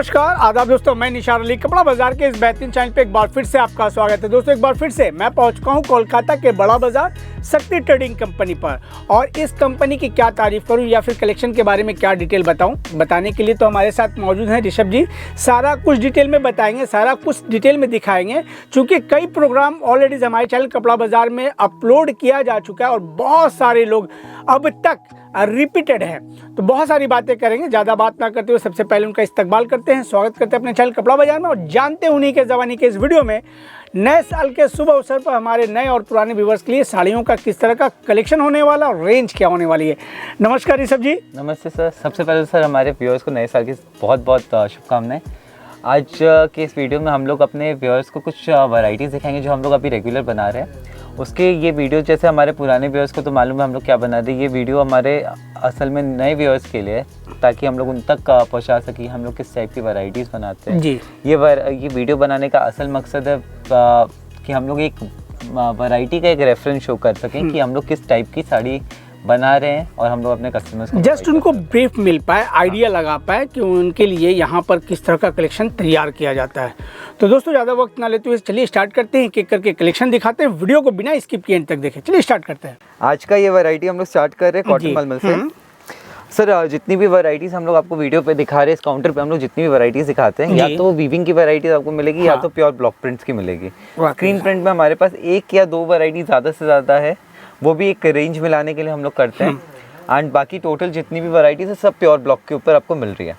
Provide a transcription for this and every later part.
नमस्कार आदाब दोस्तों, मैं निशार अली कपड़ा बाजार के इस बेहतरीन चैनल पे एक बार फिर से आपका स्वागत है। दोस्तों एक बार फिर से मैं पहुंच चुका हूं कोलकाता के बड़ा बाजार शक्ति ट्रेडिंग कंपनी पर, और इस कंपनी की क्या तारीफ करूं या फिर कलेक्शन के बारे में क्या डिटेल बताऊं, बताने के लिए तो हमारे साथ मौजूद हैं ऋषभ जी। सारा कुछ डिटेल में बताएंगे, सारा कुछ डिटेल में दिखाएंगे, क्योंकि कई प्रोग्राम ऑलरेडी हमारे चैनल कपड़ा बाजार में अपलोड किया जा चुका है और बहुत सारे लोग अब तक रिपीटेड है, तो बहुत सारी बातें करेंगे। ज़्यादा बात ना करते हुए सबसे पहले उनका इस्तकबाल करते हैं, स्वागत करते हैं अपने चैनल कपड़ा बाजार में, और जानते हैं उन्हीं के ज़माने के इस वीडियो में नए साल के शुभ अवसर पर हमारे नए और पुराने व्यूवर्स के लिए साड़ियों का किस तरह का कलेक्शन होने वाला और रेंज क्या होने वाली है। नमस्कार ऋषभ जी। नमस्ते सर। सबसे पहले सर हमारे व्यूअर्स को नए साल की बहुत बहुत शुभकामनाएं। आज के इस वीडियो में हम लोग अपने व्यूअर्स को कुछ वैरायटीज़ दिखाएंगे जो हम लोग अभी रेगुलर बना रहे हैं। उसके ये वीडियो जैसे हमारे पुराने व्यूअर्स को तो मालूम है हम लोग क्या बना रहे हैं, ये वीडियो हमारे असल में नए व्यूअर्स के लिए, ताकि हम लोग उन तक पहुंचा सकें हम लोग किस टाइप की वैरायटीज़ बनाते हैं जी। ये वीडियो बनाने का असल मकसद है कि हम लोग एक वैरायटी का एक रेफरेंस शो कर सकें कि हम लोग किस टाइप की साड़ी बना रहे हैं और हम लोग अपने कस्टमर्स को जस्ट उनको ब्रीफ मिल पाए, आइडिया लगा पाए कि उनके लिए यहाँ पर किस तरह का कलेक्शन तैयार किया जाता है। तो दोस्तों ज़्यादा वक्त ना लेते हुए चलिए स्टार्ट करते हैं, एक करके कलेक्शन दिखाते हैं। वीडियो को बिना स्किप किए एंड तक देखें। चलिए स्टार्ट करते हैं। आज का ये वैरायटी हम लोग स्टार्ट कर रहे हैं कॉटन मलमल से। सर जितनी भी वैरायटीज़ हम लोग आपको वीडियो पे दिखा रहे हैं, इस काउंटर पे हम लोग जितनी भी वैरायटीज़ दिखाते हैं, या तो वीविंग की वैरायटीज आपको मिलेगी या तो प्योर ब्लॉक प्रिंट्स की मिलेगी। स्क्रीन प्रिंट में हमारे पास एक या दो वैरायटी ज़्यादा से ज़्यादा है, वो भी एक रेंज मिलाने के लिए हम लोग करते हैं। एंड बाकी टोटल जितनी भी वैरायटीज़ है सब प्योर ब्लॉक के ऊपर आपको मिल रही है।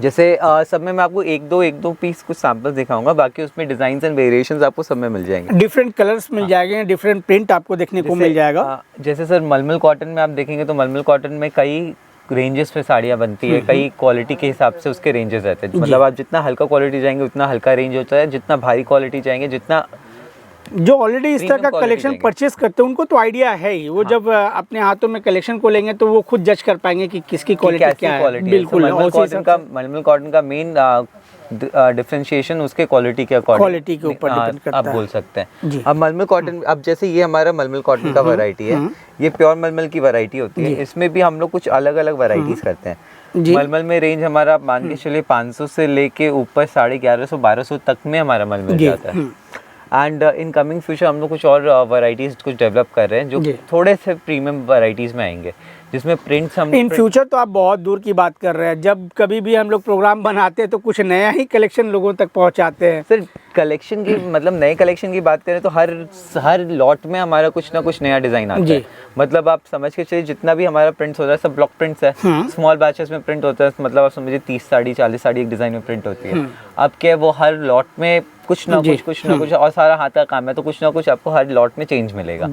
जैसे सब में मैं आपको एक दो पीस कुछ सैम्पल्स दिखाऊंगा, बाकी उसमें डिज़ाइंस एंड वेरिएशंस आपको सब में मिल जाएंगे। डिफरेंट कलर्स मिल जाएंगे, डिफरेंट प्रिंट आपको देखने को मिल जाएगा। जैसे सर मलमल कॉटन में आप देखेंगे तो मलमल कॉटन में कई रेंजेस पे साड़ियाँ बनती है, कई क्वालिटी के हिसाब से उसके रेंजेस रहते हैं। मतलब आप जितना हल्का क्वालिटी जाएंगे उतना हल्का रेंज होता है, जितना भारी क्वालिटी जाएंगे, जितना जो ऑलरेडी इस तरह का कलेक्शन परचेस करते हैं उनको तो आइडिया है ही। वो जब अपने हाथों में कलेक्शन को लेंगे तो वो खुद जज कर पाएंगे कि किसकी क्वालिटी क्या है। बिल्कुल। मलमल कॉटन का मेन डिफरेंशिएशन उसके क्वालिटी के ऊपर डिपेंड करता है, आप बोल सकते हैं। अब मलमल कॉटन, अब जैसे ये हमारा मलमल कॉटन का वैरायटी है, ये प्योर मलमल की वैरायटी होती है। इसमें भी हम लोग कुछ अलग अलग वैरायटीज करते हैं। मलमल में रेंज हमारा मान के चलिए 500 से लेके ऊपर 1150-1200 तक में हमारा मलमल जाता है। एंड इन कमिंग फ्यूचर हम लोग कुछ और वैरायटीज कुछ डेवलप कर रहे हैं जो थोड़े से प्रीमियम वैरायटीज में आएंगे, जिसमें प्रिंट्स हम इन फ्यूचर तो आप बहुत दूर की बात कर रहे हैं। जब कभी भी हम लोग प्रोग्राम बनाते हैं तो कुछ नया ही कलेक्शन लोगों तक पहुंचाते हैं। सर कलेक्शन की मतलब नए कलेक्शन की बात करें तो हर लॉट में हमारा कुछ ना कुछ नया डिजाइन आता है। मतलब आप समझ के चलिए जितना भी हमारा प्रिंट्स होता है सब ब्लॉक प्रिंट्स है, स्मॉल बैचेस में प्रिंट होता है। मतलब आप समझिए 30 साड़ी 40 साड़ी एक डिजाइन में प्रिंट होती है। अब क्या वो हर लॉट में कुछ ना कुछ और सारा हाथ का काम है, तो कुछ ना कुछ आपको हर लॉट में चेंज मिलेगा।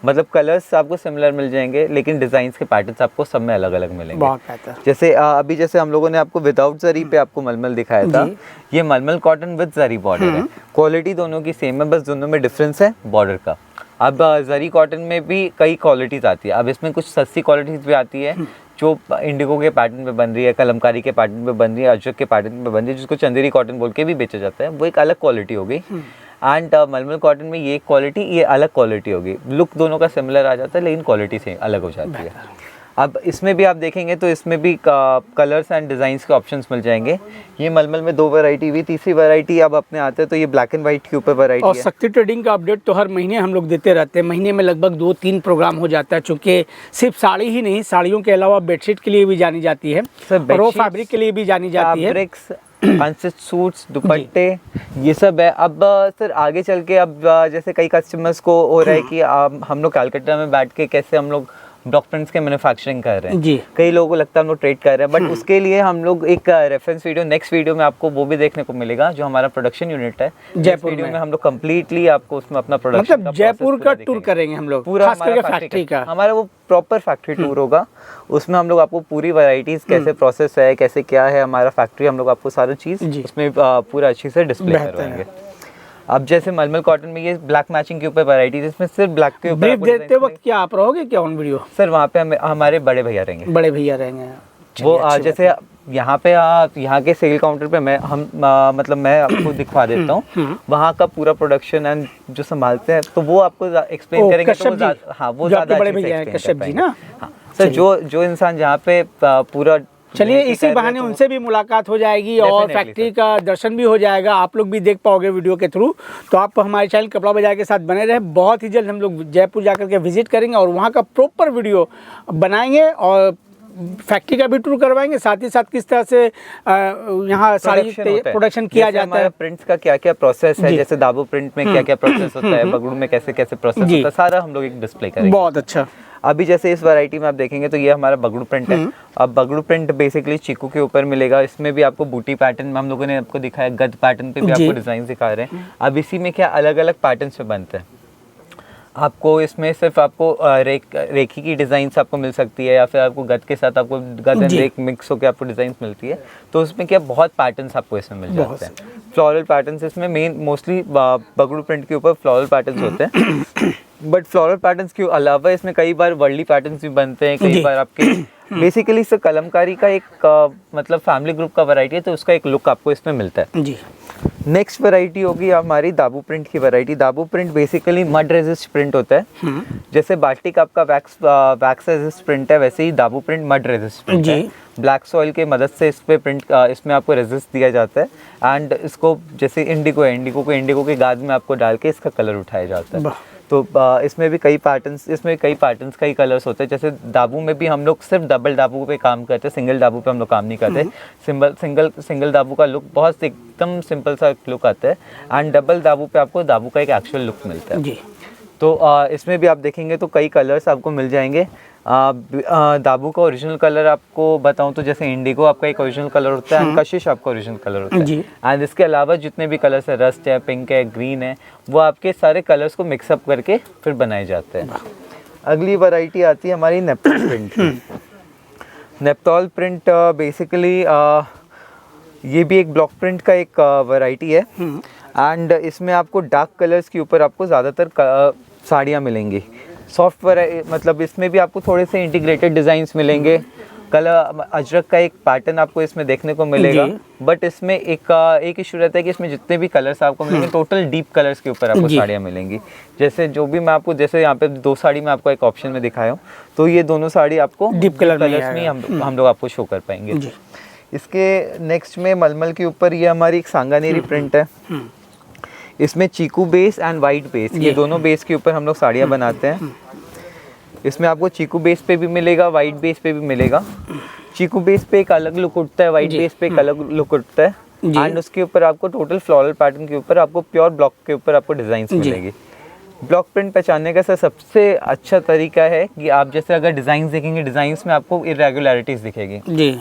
मतलब कलर्स आपको सिमिलर मिल जाएंगे, लेकिन डिजाइन्स के पैटर्न्स आपको सब में अलग अलग मिलेंगे। जैसे अभी जैसे हम लोगों ने आपको विदाउट जरी पे आपको मलमल दिखाया था, ये मलमल कॉटन विद जरी बॉर्डर है। क्वालिटी दोनों की सेम है, बस दोनों में डिफरेंस है बॉर्डर का। अब जरी कॉटन में भी कई क्वालिटीज आती है। अब इसमें कुछ सस्ती क्वालिटीज भी आती है जो इंडिगो के पैटर्न पे बन रही है, कलमकारी के पैटर्न पे बन रही है, अजरक के पैटर्न पे बन रही है, जिसको चंदेरी कॉटन बोल के भी बेचा जाता है। वो एक अलग क्वालिटी हो गई। एंड मलमल कॉटन में ये क्वालिटी, ये अलग क्वालिटी होगी। लुक दोनों का सिमिलर आ जाता है, लेकिन क्वालिटी से अलग हो जाती है। अब इसमें भी आप देखेंगे तो इसमें भी कलर्स एंड डिज़ाइंस के ऑप्शंस मिल जाएंगे। ये मलमल में 2 वैरायटी हुई, तीसरी वैरायटी अब अपने आते हैं तो ये ब्लैक एंड वाइट के ऊपर वैरायटी है। और शक्ति ट्रेडिंग का अपडेट तो हर महीने हम लोग देते रहते हैं। महीने में लगभग 2-3 प्रोग्राम हो जाता है, चूँकि सिर्फ साड़ी ही नहीं, साड़ियों के अलावा बेडशीट के लिए भी जानी जाती है और वो फैब्रिक के लिए भी जानी जाती है। अनस्टिच सूट्स, दुपट्टे, ये सब है। अब सर आगे चल के अब जैसे कई कस्टमर्स को हो रहा है कि हम लोग कलकत्ता में बैठ के कैसे हम लोग ब्लॉक प्रिंट्स के मैन्युफैक्चरिंग कर रहे हैं जी। कई लोगों को लगता है हम लोग ट्रेड कर रहे हैं, बट उसके लिए हम लोग एक रेफरेंस वीडियो नेक्स्ट वीडियो में आपको वो भी देखने को मिलेगा, जो हमारा प्रोडक्शन यूनिट है जयपुर में। हम लोग कंप्लीटली आपको उसमें अपना प्रोडक्शन मतलब जयपुर का टूर करेंगे हम लोग, पूरा फैक्ट्री का हमारा वो प्रॉपर फैक्ट्री टूर होगा। उसमें हम लोग आपको पूरी वैरायटीज कैसे प्रोसेस है, कैसे क्या है हमारा फैक्ट्री, हम लोग आपको सारी चीज उसमें पूरा अच्छी से डिस्प्ले करवाएंगे। अब जैसे मलमल कॉटन में ये ब्लैक मैचिंग के ऊपर वैरायटी है, इसमें सिर्फ ब्लैक के ऊपर देते वक्त क्या आप रहोगे क्या ऑन वीडियो? सर वहाँ पे हमारे बड़े भैया रहेंगे। बड़े भैया रहेंगे वो जैसे यहाँ पे यहाँ के सेल काउंटर पे मैं मतलब मैं आपको दिखवा देता हूँ वहाँ का पूरा प्रोडक्शन एंड जो संभालते हैं, तो वो आपको एक्सप्लेन करेंगे। तो वो ज़्यादा बड़े भैया कश्यप जी ना। सर जो इंसान जहाँ पे पूरा चलिए इसी बहाने उनसे भी मुलाकात हो जाएगी और फैक्ट्री का दर्शन भी हो जाएगा, आप लोग भी देख पाओगे वीडियो के थ्रू। तो आप हमारे चैनल कपड़ा बाजार के साथ बने रहे। बहुत ही जल्द हम लोग जयपुर जाकर के विजिट करेंगे और वहाँ का प्रॉपर वीडियो बनाएंगे और फैक्ट्री का भी टूर करवाएंगे, साथ ही साथ किस तरह से यहाँ साड़ी प्रोडक्शन किया जाता है, प्रिंट्स का क्या क्या प्रोसेस है, जैसे दाबू प्रिंट में क्या क्या प्रोसेस होता है, बगड़ू में कैसे कैसे प्रोसेस होता है, सारा हम लोग एक डिस्प्ले करेंगे। बहुत अच्छा। अभी जैसे इस वैरायटी में आप देखेंगे तो ये हमारा बगड़ू प्रिंट है। अब बगड़ू प्रिंट बेसिकली चीकू के ऊपर मिलेगा। इसमें भी आपको बूटी पैटर्न में हम लोगों ने आपको दिखाया, गद पैटर्न पे भी आपको डिजाइन दिखा रहे हैं। अब इसी में क्या अलग अलग पैटर्न्स पे बनते हैं। आपको इसमें सिर्फ आपको रेखी की डिजाइन आपको मिल सकती है, या फिर आपको गद के साथ आपको गद एंड रेक मिक्स होकर आपको डिजाइन मिलती है। तो उसमें क्या बहुत पैटर्न्स आपको इसमें मिल जाते हैं। फ्लोरल पैटर्न्स इसमें मेन मोस्टली बगड़ू प्रिंट के ऊपर फ्लोरल पैटर्न्स होते हैं। बट फ्लोरल पैटर्न्स के अलावा इसमें कई बार वर्ली पैटर्न्स भी बनते हैं। कई बार आपके बेसिकली इस कलमकारी का एक मतलब फैमिली ग्रुप का वैरायटी है, तो उसका एक लुक आपको इसमें मिलता है जी। नेक्स्ट वैरायटी होगी हमारी दाबू प्रिंट की वैरायटी। दाबू print basically mud resist print होता है। जैसे बाल्टिक आपका वैक्स रेजिस्ट प्रिंट है, वैसे ही दाबू प्रिंट मड रेजिस्ट प्रिंट है। ब्लैक सॉइल के मदद से इस पे प्रिंट इसमें आपको रेजिस्ट दिया जाता है एंड इसको जैसे इंडिगो है, इंडिगो के गाद में आपको डाल के इसका कलर उठाया जाता है। तो इसमें भी कई पैटर्न्स कई कलर्स होते हैं। जैसे दाबू में भी हम लोग सिर्फ डबल दाबू पे काम करते हैं, सिंगल दाबू पे हम लोग काम नहीं करते। सिंगल दाबू का लुक बहुत एकदम सिंपल सा लुक आता है एंड डबल दाबू पे आपको दाबू का एक एक्चुअल लुक मिलता है जी। तो इसमें भी आप देखेंगे तो कई कलर्स आपको मिल जाएंगे। दाबू का ओरिजिनल कलर आपको बताऊं तो जैसे इंडिगो आपका एक ओरिजिनल कलर होता है एंड कशिश आपका ओरिजिनल कलर होता है एंड इसके अलावा जितने भी कलर्स है, रस्ट है, पिंक है, ग्रीन है, वो आपके सारे कलर्स को मिक्सअप करके फिर बनाए जाते हैं। अगली वैरायटी आती है हमारी नेप्टॉल प्रिंट। नेप्टॉल प्रिंट बेसिकली ये भी एक ब्लॉक प्रिंट का एक वैरायटी है एंड इसमें आपको डार्क कलर्स के ऊपर आपको ज़्यादातर साड़ियाँ मिलेंगी। सॉफ्ट मतलब इसमें भी आपको थोड़े से इंटीग्रेटेड डिज़ाइंस मिलेंगे। कलर अजरक का एक पैटर्न आपको इसमें देखने को मिलेगा। बट इसमें एक इशू रहता है कि इसमें जितने भी कलर्स आपको मिलेंगे टोटल डीप कलर्स के ऊपर आपको साड़ियाँ मिलेंगी। जैसे जो भी मैं आपको जैसे यहाँ पे 2 साड़ी में आपको एक ऑप्शन में दिखाया हूँ, तो ये दोनों साड़ी आपको डीप कलर्स में हम लोग आपको शो कर पाएंगे। इसके नेक्स्ट में मलमल के ऊपर ये हमारी एक सांगानेरी प्रिंट है। इसमें चीकू बेस एंड वाइट बेस, ये दोनों बेस के ऊपर हम लोग साड़ियाँ बनाते हैं। इसमें आपको चीकू बेस पे भी मिलेगा, वाइट बेस पे भी मिलेगा। चीकू बेस पे एक अलग लुक उठता है, वाइट बेस पे एक अलग लुक उठता है एंड उसके ऊपर आपको टोटल फ्लोरल पैटर्न के ऊपर आपको प्योर ब्लॉक के ऊपर आपको डिजाइन्स मिलेगी। ब्लॉक प्रिंट पहचानने का सबसे अच्छा तरीका है कि आप जैसे अगर डिजाइन्स देखेंगे, डिजाइन्स में आपको इरेगुलरिटीज दिखेगी जी।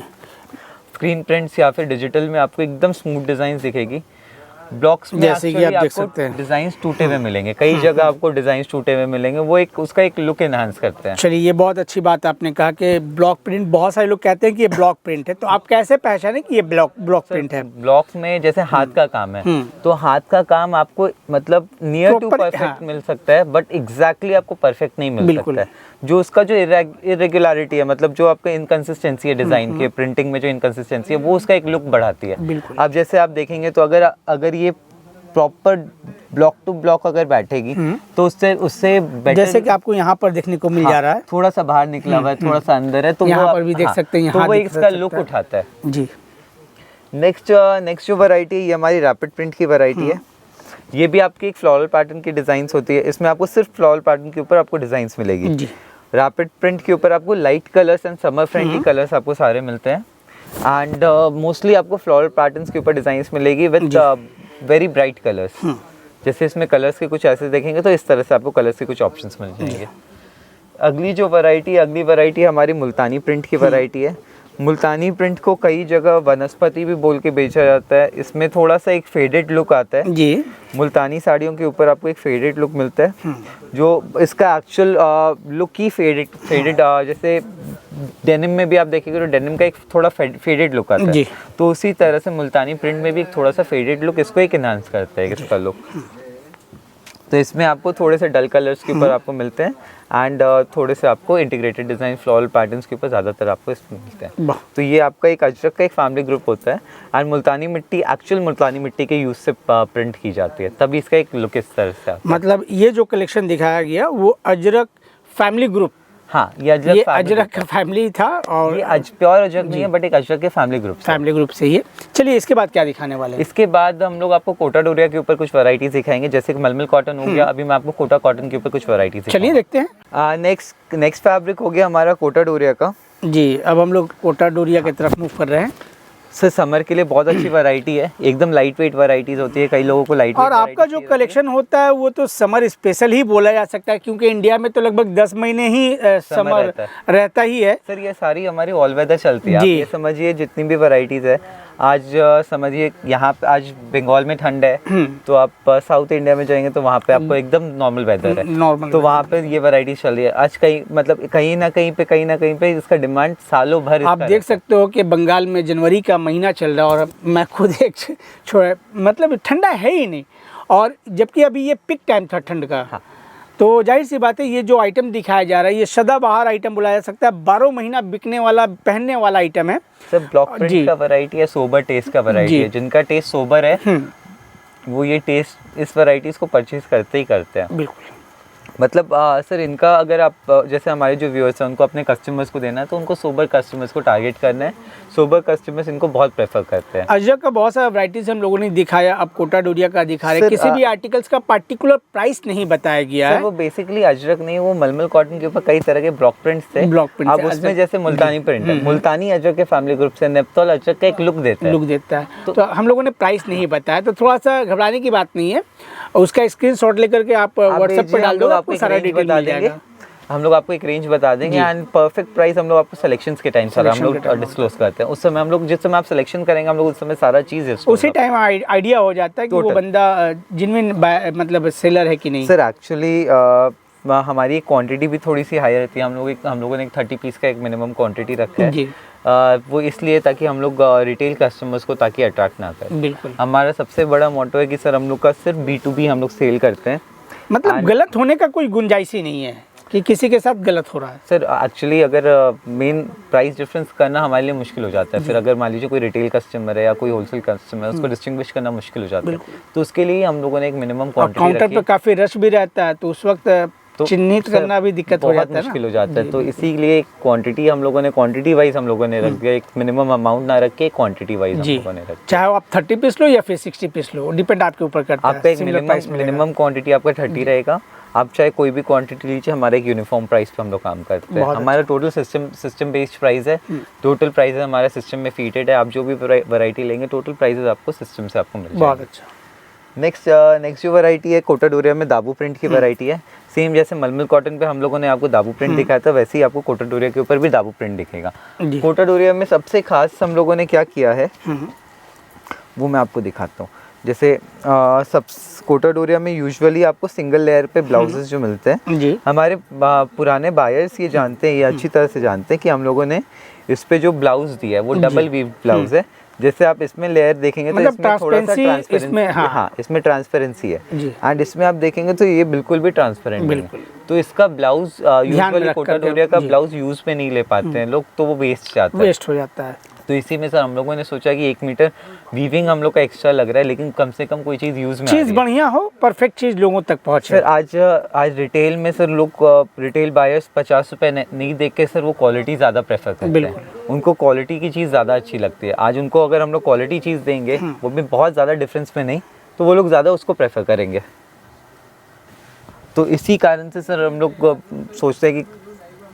स्क्रीन प्रिंट्स या फिर डिजिटल में आपको एकदम स्मूथ डिजाइन्स दिखेगी। ब्लॉक्स में जैसे कि आप देख सकते हैं डिजाइन्स टूटे हुए मिलेंगे, कई जगह आपको डिजाइन्स टूटे हुए मिलेंगे, वो एक उसका एक लुक एनहांस करते हैं। चलिए ये बहुत अच्छी बात आपने कहा कि ब्लॉक प्रिंट, बहुत सारे लोग कहते हैं कि ये ब्लॉक प्रिंट है, तो आप कैसे पहचाने कि ये ब्लॉक प्रिंट है? ब्लॉक में जैसे हाथ का काम है तो हाथ का काम आपको मतलब नियर टू परफेक्ट मिल सकता है, बट एग्जैक्टली आपको परफेक्ट नहीं मिल सकता है। जो उसका जो इरेगुलरिटी है, मतलब जो आपका इनकंसिस्टेंसी है डिजाइन के प्रिंटिंग में, जो इनकंसिस्टेंसी है वो उसका एक लुक बढ़ाती है। अब जैसे आप देखेंगे तो अगर ये प्रॉपर ब्लॉक टू ब्लॉक अगर बैठेगी तो उससे बेटर, जैसे कि आपको यहाँ पर देखने को मिल जा रहा है, थोड़ा सा बाहर निकला हुआ है, थोड़ा सा अंदर है, तो यहाँ पर भी देख सकते हैं, तो वो इसका लुक उठाता है जी। नेक्स्ट जो वैरायटी है ये हमारी रैपिड प्रिंट की वैरायटी है। ये भी आपकी एक फ्लोरल पैटर्न की डिजाइन्स होती है। इसमें आपको सिर्फ फ्लोरल पैटर्न के ऊपर आपको डिजाइन्स मिलेगी। रैपिड प्रिंट के ऊपर आपको light colours and summer friendly colours आपको सारे मिलते हैं एंड मोस्टली आपको फ्लोरल पैटर्न्स के ऊपर डिजाइन्स मिलेगी विद वेरी ब्राइट कलर्स। जैसे इसमें कलर्स के कुछ ऐसे देखेंगे तो इस तरह से आपको कलर्स के कुछ ऑप्शंस मिल जाएंगे। अगली वैरायटी हमारी मुल्तानी प्रिंट की वैरायटी है। मुल्तानी प्रिंट को कई जगह वनस्पति भी बोल के बेचा जाता है। इसमें थोड़ा सा एक फेडेड लुक आता है जी। मुल्तानी साड़ियों के ऊपर आपको एक फेडेड लुक मिलता है, जो इसका एक्चुअल लुक ही फेडेड जैसे डेनिम में भी आप देखेंगे तो डेनिम का एक थोड़ा फेडेड लुक आता है, तो उसी तरह से मुल्तानी प्रिंट में भी एक थोड़ा सा फेडेड लुक इसको एक एनहांस करता है इसका लुक। तो इसमें आपको थोड़े से डल कलर्स के ऊपर आपको मिलते हैं एंड थोड़े से आपको इंटीग्रेटेड डिजाइन फ्लोरल पैटर्न्स के ऊपर ज़्यादातर आपको इसमें मिलते हैं। तो ये आपका एक अजरक का एक फैमिली ग्रुप होता है एंड मुल्तानी मिट्टी एक्चुअल मुल्तानी मिट्टी के यूज से प्रिंट की जाती है, तभी इसका एक लुक इस तरह से आता है। मतलब ये जो कलेक्शन दिखाया गया वो अजरक फैमिली ग्रुप हाँ, ये अजरक ये fabric अजरक का फैमिली था और ये प्योर अजरक नहीं है, बट एक अजरक के फैमिली ग्रुप से। फैमिली ग्रुप से ही है। चलिए इसके बाद क्या दिखाने वाले हैं? इसके बाद हम लोग आपको कोटा डोरिया के ऊपर कुछ वैरायटीज दिखाएंगे, जैसे कि मलमल कॉटन हो गया। अभी मैं आपको कोटा कॉटन के ऊपर कुछ वैरायटीज चलिए देखते हैं। नेक्स्ट फैब्रिक हो गया हमारा कोटा डोरिया का। जी, अब हम लोग कोटा डोरिया की तरफ मूव कर रहे हैं। सर समर के लिए बहुत अच्छी वैरायटी है, एकदम लाइट वेट वैरायटीज होती है, कई लोगों को लाइट और आपका जो कलेक्शन होता है वो तो समर स्पेशल ही बोला जा सकता है, क्योंकि इंडिया में तो लगभग 10 महीने ही समर रहता ही है। सर ये सारी हमारी ऑल वेदर चलती है। आप जी। ये समझिए जितनी भी वैरायटीज है, आज समझिए यहाँ पे आज बंगाल में ठंड है, तो आप साउथ इंडिया में जाएंगे तो वहाँ पे आपको एकदम नॉर्मल वेदर है, नॉर्मल। तो वहाँ पे ये वैरायटी चल रही है। आज कहीं ना कहीं पे इसका डिमांड सालों भर आप देख सकते हो कि बंगाल में जनवरी का महीना चल रहा है और मैं खुद एक मतलब ठंडा है ही नहीं, और जबकि अभी ये पिक टाइम था ठंड का। हाँ। तो जाहिर सी बात है ये जो आइटम दिखाया जा रहा है ये सदाबहार आइटम बुलाया जा सकता है, 12 महीना बिकने वाला पहनने वाला आइटम है। सर ब्लॉक प्रिंट का वैरायटी है, सोबर टेस्ट का वैरायटी है। जिनका टेस्ट सोबर है वो ये टेस्ट इस वैरायटीज को परचेज करते ही करते हैं। बिल्कुल। मतलब सर इनका अगर आप जैसे हमारे जो व्यूअर्स हैं उनको अपने कस्टमर्स को देना है, तो उनको सोबर कस्टमर्स को टारगेट करना है। सोबर कस्टमर्स इनको बहुत प्रेफर करते हैं। अजरक का बहुत सारा वैरायटीज हम लोगों ने दिखाया, अब कोटा डोरिया का दिखा रहे हैं। सर, किसी भी आर्टिकल्स का पार्टिकुलर प्राइस नहीं बताया गया है। वो बेसिकली अजरक नहीं, वो मलमल कॉटन के ऊपर कई तरह के ब्लॉक प्रिंट्स थे। ब्लॉक प्रिंट अब उसमें जैसे मुल्तानी प्रिंट है, मुल्तानी अजरक के फैमिली ग्रुप से नेप्तोल अजरक का एक लुक देता है। तो हम लोगों ने प्राइस नहीं बताया, तो थोड़ा सा घबराने की बात नहीं है। उसका स्क्रीनशॉट लेकर के आप व्हाट्सएप पर डाल दो, आपको सारा डिटेल मिल जाएगा। हम लोग आपको एक रेंज बता देंगे एंड परफेक्ट प्राइस हम लोग आपको सिलेक्शंस के टाइम सारा हम लोग डिस्क्लोज करते हैं। उस समय हम लोग जिस समय आप सिलेक्शन करेंगे हम लोग उस समय सारा चीज़ उसी टाइम आइडिया हो जाता है कि वो बंदा जिनमें मतलब सेलर है कि नहीं। सर एक्चुअली हमारी क्वांटिटी भी थोड़ी सी हाई रहती है। हम लोगों ने एक 30 पीस का एक मिनिमम क्वांटिटी रखा है। वो इसलिए ताकि हम लोग रिटेल कस्टमर्स को ताकि अट्रैक्ट ना करें। बिल्कुल। हमारा सबसे बड़ा मोटो है कि सर हम लोग का सिर्फ B2B हम लोग सेल करते हैं। मतलब गलत होने का कोई गुंजाइश ही नहीं है कि किसी के साथ गलत हो रहा है। सर एक्चुअली अगर मेन प्राइस डिफरेंस करना हमारे लिए मुश्किल हो जाता है। फिर अगर मान लीजिए कोई रिटेल कस्टमर है या कोई होलसेल कस्टमर है, उसको डिस्टिंग्विश करना मुश्किल हो जाता है। तो उसके लिए हम लोगों ने एक मिनिमम क्वांटिटी रखी है। काउंटर पे काफी रश भी रहता है, तो उस वक्त चिन्हित करना भी दिक्कत हो जाता है, मुश्किल हो जाता है। तो इसीलिए क्वांटिटी हम लोगों ने क्वांटिटी वाइज हम लोगों ने रख दिया, एक मिनिमम अमाउंट ना रख के क्वांटिटी वाइज हम लोगों ने रख दिया। चाहे आप 30 पीस लो या फिर 60 पीस लो, डिपेंड आपके ऊपर करता है। आपका एक मिनिमम क्वांटिटी आपका 30 रहेगा। आप चाहे कोई भी क्वांटिटी लीजिए, हमारे एक यूनिफॉर्म प्राइस पे हम लोग काम करते हैं। हमारा टोटल सिस्टम बेस्ड प्राइस है। टोटल प्राइस हमारे सिस्टम में फीटेड है। आप जो भी वैरायटी लेंगे टोटल प्राइसेस आपको सिस्टम से आपको मिल जाएगा। बहुत अच्छा। नेक्स्ट जो वैरायटी है कोटा डोरिया में दाबू प्रिंट की वैरायटी है। सेम जैसे मलमल कॉटन पे हम लोगों ने आपको दाबू प्रिंट दिखाया था, वैसे ही आपको कोटा डोरिया के ऊपर भी दाबू प्रिंट दिखेगा। कोटा डोरिया में सबसे खास हम लोगों ने क्या किया है वो मैं आपको दिखाता हूँ। जैसे सब कोटा डोरिया में यूजुअली आपको सिंगल लेयर पे ब्लाउजेस जो मिलते हैं, हमारे पुराने बायर्स ये जानते हैं, ये अच्छी तरह से जानते हैं कि हम लोगों ने इस पे जो ब्लाउज दिया है वो डबल वीव ब्लाउज है। जैसे आप इसमें लेयर देखेंगे तो इसमें थोड़ा सा ट्रांसपेरेंसी, इसमें ट्रांसपेरेंसी है एंड इसमें आप देखेंगे तो ये बिल्कुल भी ट्रांसपेरेंट नहीं है। तो इसका ब्लाउज यूजुअली कोटा डोरिया का ब्लाउज यूज पे नहीं ले पाते हैं लोग, तो वो वेस्ट हो जाता है। तो इसी में सर हम लोगों ने सोचा कि 1 मीटर वीविंग हम लोग का एक्स्ट्रा लग रहा है, लेकिन कम से कम कोई चीज़ यूज़ में चीज़ बढ़िया हो, परफेक्ट चीज़ लोगों तक पहुँचे। सर आज रिटेल में सर लोग रिटेल बायर्स 50 रुपये नहीं देख के सर वो क्वालिटी ज़्यादा प्रेफर करते हैं। उनको क्वालिटी की चीज़ ज़्यादा अच्छी लगती है। आज उनको अगर हम लोग क्वालिटी चीज़ देंगे वो भी बहुत ज़्यादा डिफरेंस में नहीं, तो वो लोग ज़्यादा उसको प्रेफर करेंगे। तो इसी कारण से सर हम लोग सोचते हैं कि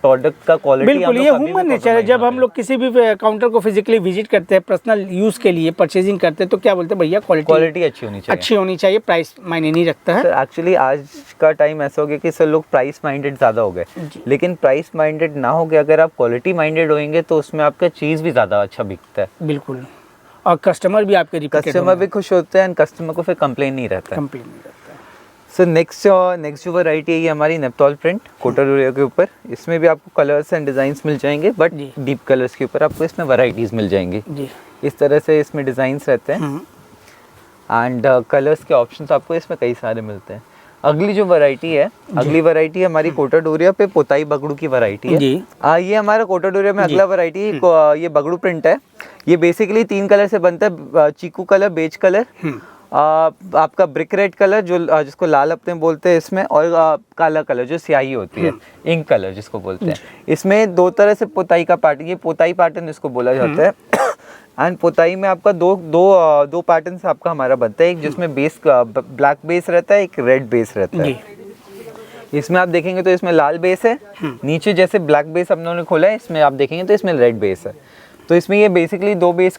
प्रोडक्ट का क्वालिटी बिल्कुल ये ह्यूमन नेचर है। जब हम लोग किसी भी काउंटर को फिजिकली विजिट करते हैं, पर्सनल यूज़ के लिए परचेजिंग करते हैं, तो क्या बोलते हैं भैया क्वालिटी अच्छी होनी चाहिए, प्राइस मायने नहीं रखता है। सर एक्चुअली आज का टाइम ऐसा हो गया कि सर लोग प्राइस माइंडेड ज़्यादा हो गए, लेकिन प्राइस माइंडेड ना हो गया, अगर आप क्वालिटी माइंडेड होंगे तो उसमें आपका चीज़ भी ज़्यादा अच्छा बिकता है। बिल्कुल, और कस्टमर भी आपके कस्टमर भी खुश होते हैं एंड कस्टमर को फिर कंप्लेन नहीं रहता है। सर नेक्स्ट जो वैरायटी है ये हमारी नेप्तोल प्रिंट कोटा डोरिया के ऊपर। इसमें भी आपको कलर्स एंड डिज़ाइंस मिल जाएंगे, बट डीप कलर्स के ऊपर आपको इसमें वैरायटीज़ मिल जाएंगी। इस तरह से इसमें डिज़ाइंस रहते हैं एंड कलर्स के ऑप्शंस आपको इसमें कई सारे मिलते हैं। अगली जो वैरायटी है हमारी कोटा डोरिया पे पोताई बगड़ू की वैरायटी है। ये हमारा कोटा डोरिया में अगला वैरायटी ये बगड़ू प्रिंट है। ये बेसिकली 3 कलर से बनता है, चीकू कलर, बेज कलर आपका ब्रिक रेड कलर जो जिसको लाल अपने बोलते हैं इसमें, और काला कलर जो स्याही होती है, इंक कलर जिसको बोलते हैं। इसमें दो तरह से पोताई का पैटर्न, ये पोताई पैटर्न इसको बोला जाता है। एंड पोताई में आपका दो पैटर्न आपका हमारा बनता है, एक जिसमें बेस ब्लैक बेस रहता है, एक रेड बेस रहता है। इसमें आप देखेंगे तो इसमें लाल बेस है, नीचे जैसे ब्लैक बेस हम लोगों ने खोला है, इसमें आप देखेंगे तो इसमें रेड बेस है। तो इसमें ये बेसिकली दो बेस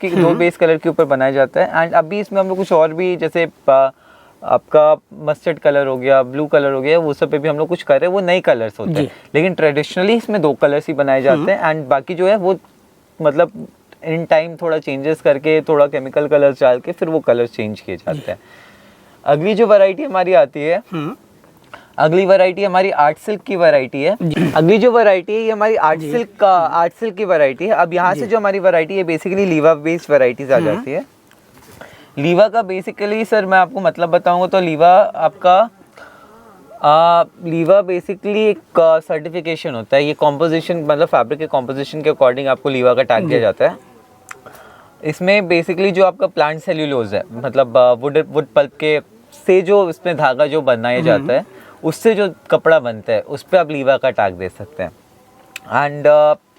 कलर के ऊपर बनाया जाता है। एंड अभी इसमें हम लोग कुछ और भी, जैसे आपका मस्टर्ड कलर हो गया, ब्लू कलर हो गया, वो सब पे भी हम लोग कुछ कर रहे हैं। वो नए कलर्स होते हैं, लेकिन ट्रेडिशनली इसमें 2 कलर्स ही बनाए जाते हैं। एंड बाकी जो है वो मतलब इन टाइम थोड़ा चेंजेस करके, थोड़ा केमिकल कलर्स डाल के फिर वो कलर चेंज किए जाते हैं। अगली जो वैरायटी हमारी आती है, अगली वैरायटी हमारी आर्ट सिल्क की वैरायटी है। अगली जो वैरायटी है ये हमारी आर्ट सिल्क की वैरायटी है। अब यहाँ से जो हमारी वैरायटी है बेसिकली लीवा बेस्ड वैरायटीज आ जाती है। लीवा का बेसिकली सर मैं आपको मतलब बताऊंगा तो लीवा बेसिकली एक सर्टिफिकेशन होता है। ये कॉम्पोजिशन मतलब फैब्रिक के कॉम्पोजिशन के अकॉर्डिंग आपको लीवा का टैग दिया जाता है। इसमें बेसिकली जो आपका प्लांट सेल्यूलोज है, मतलब वुड पल्प के से जो इसमें धागा जो बनाया जाता है, उससे जो कपड़ा बनता है उस पर आप लीवा का टैग दे सकते हैं। एंड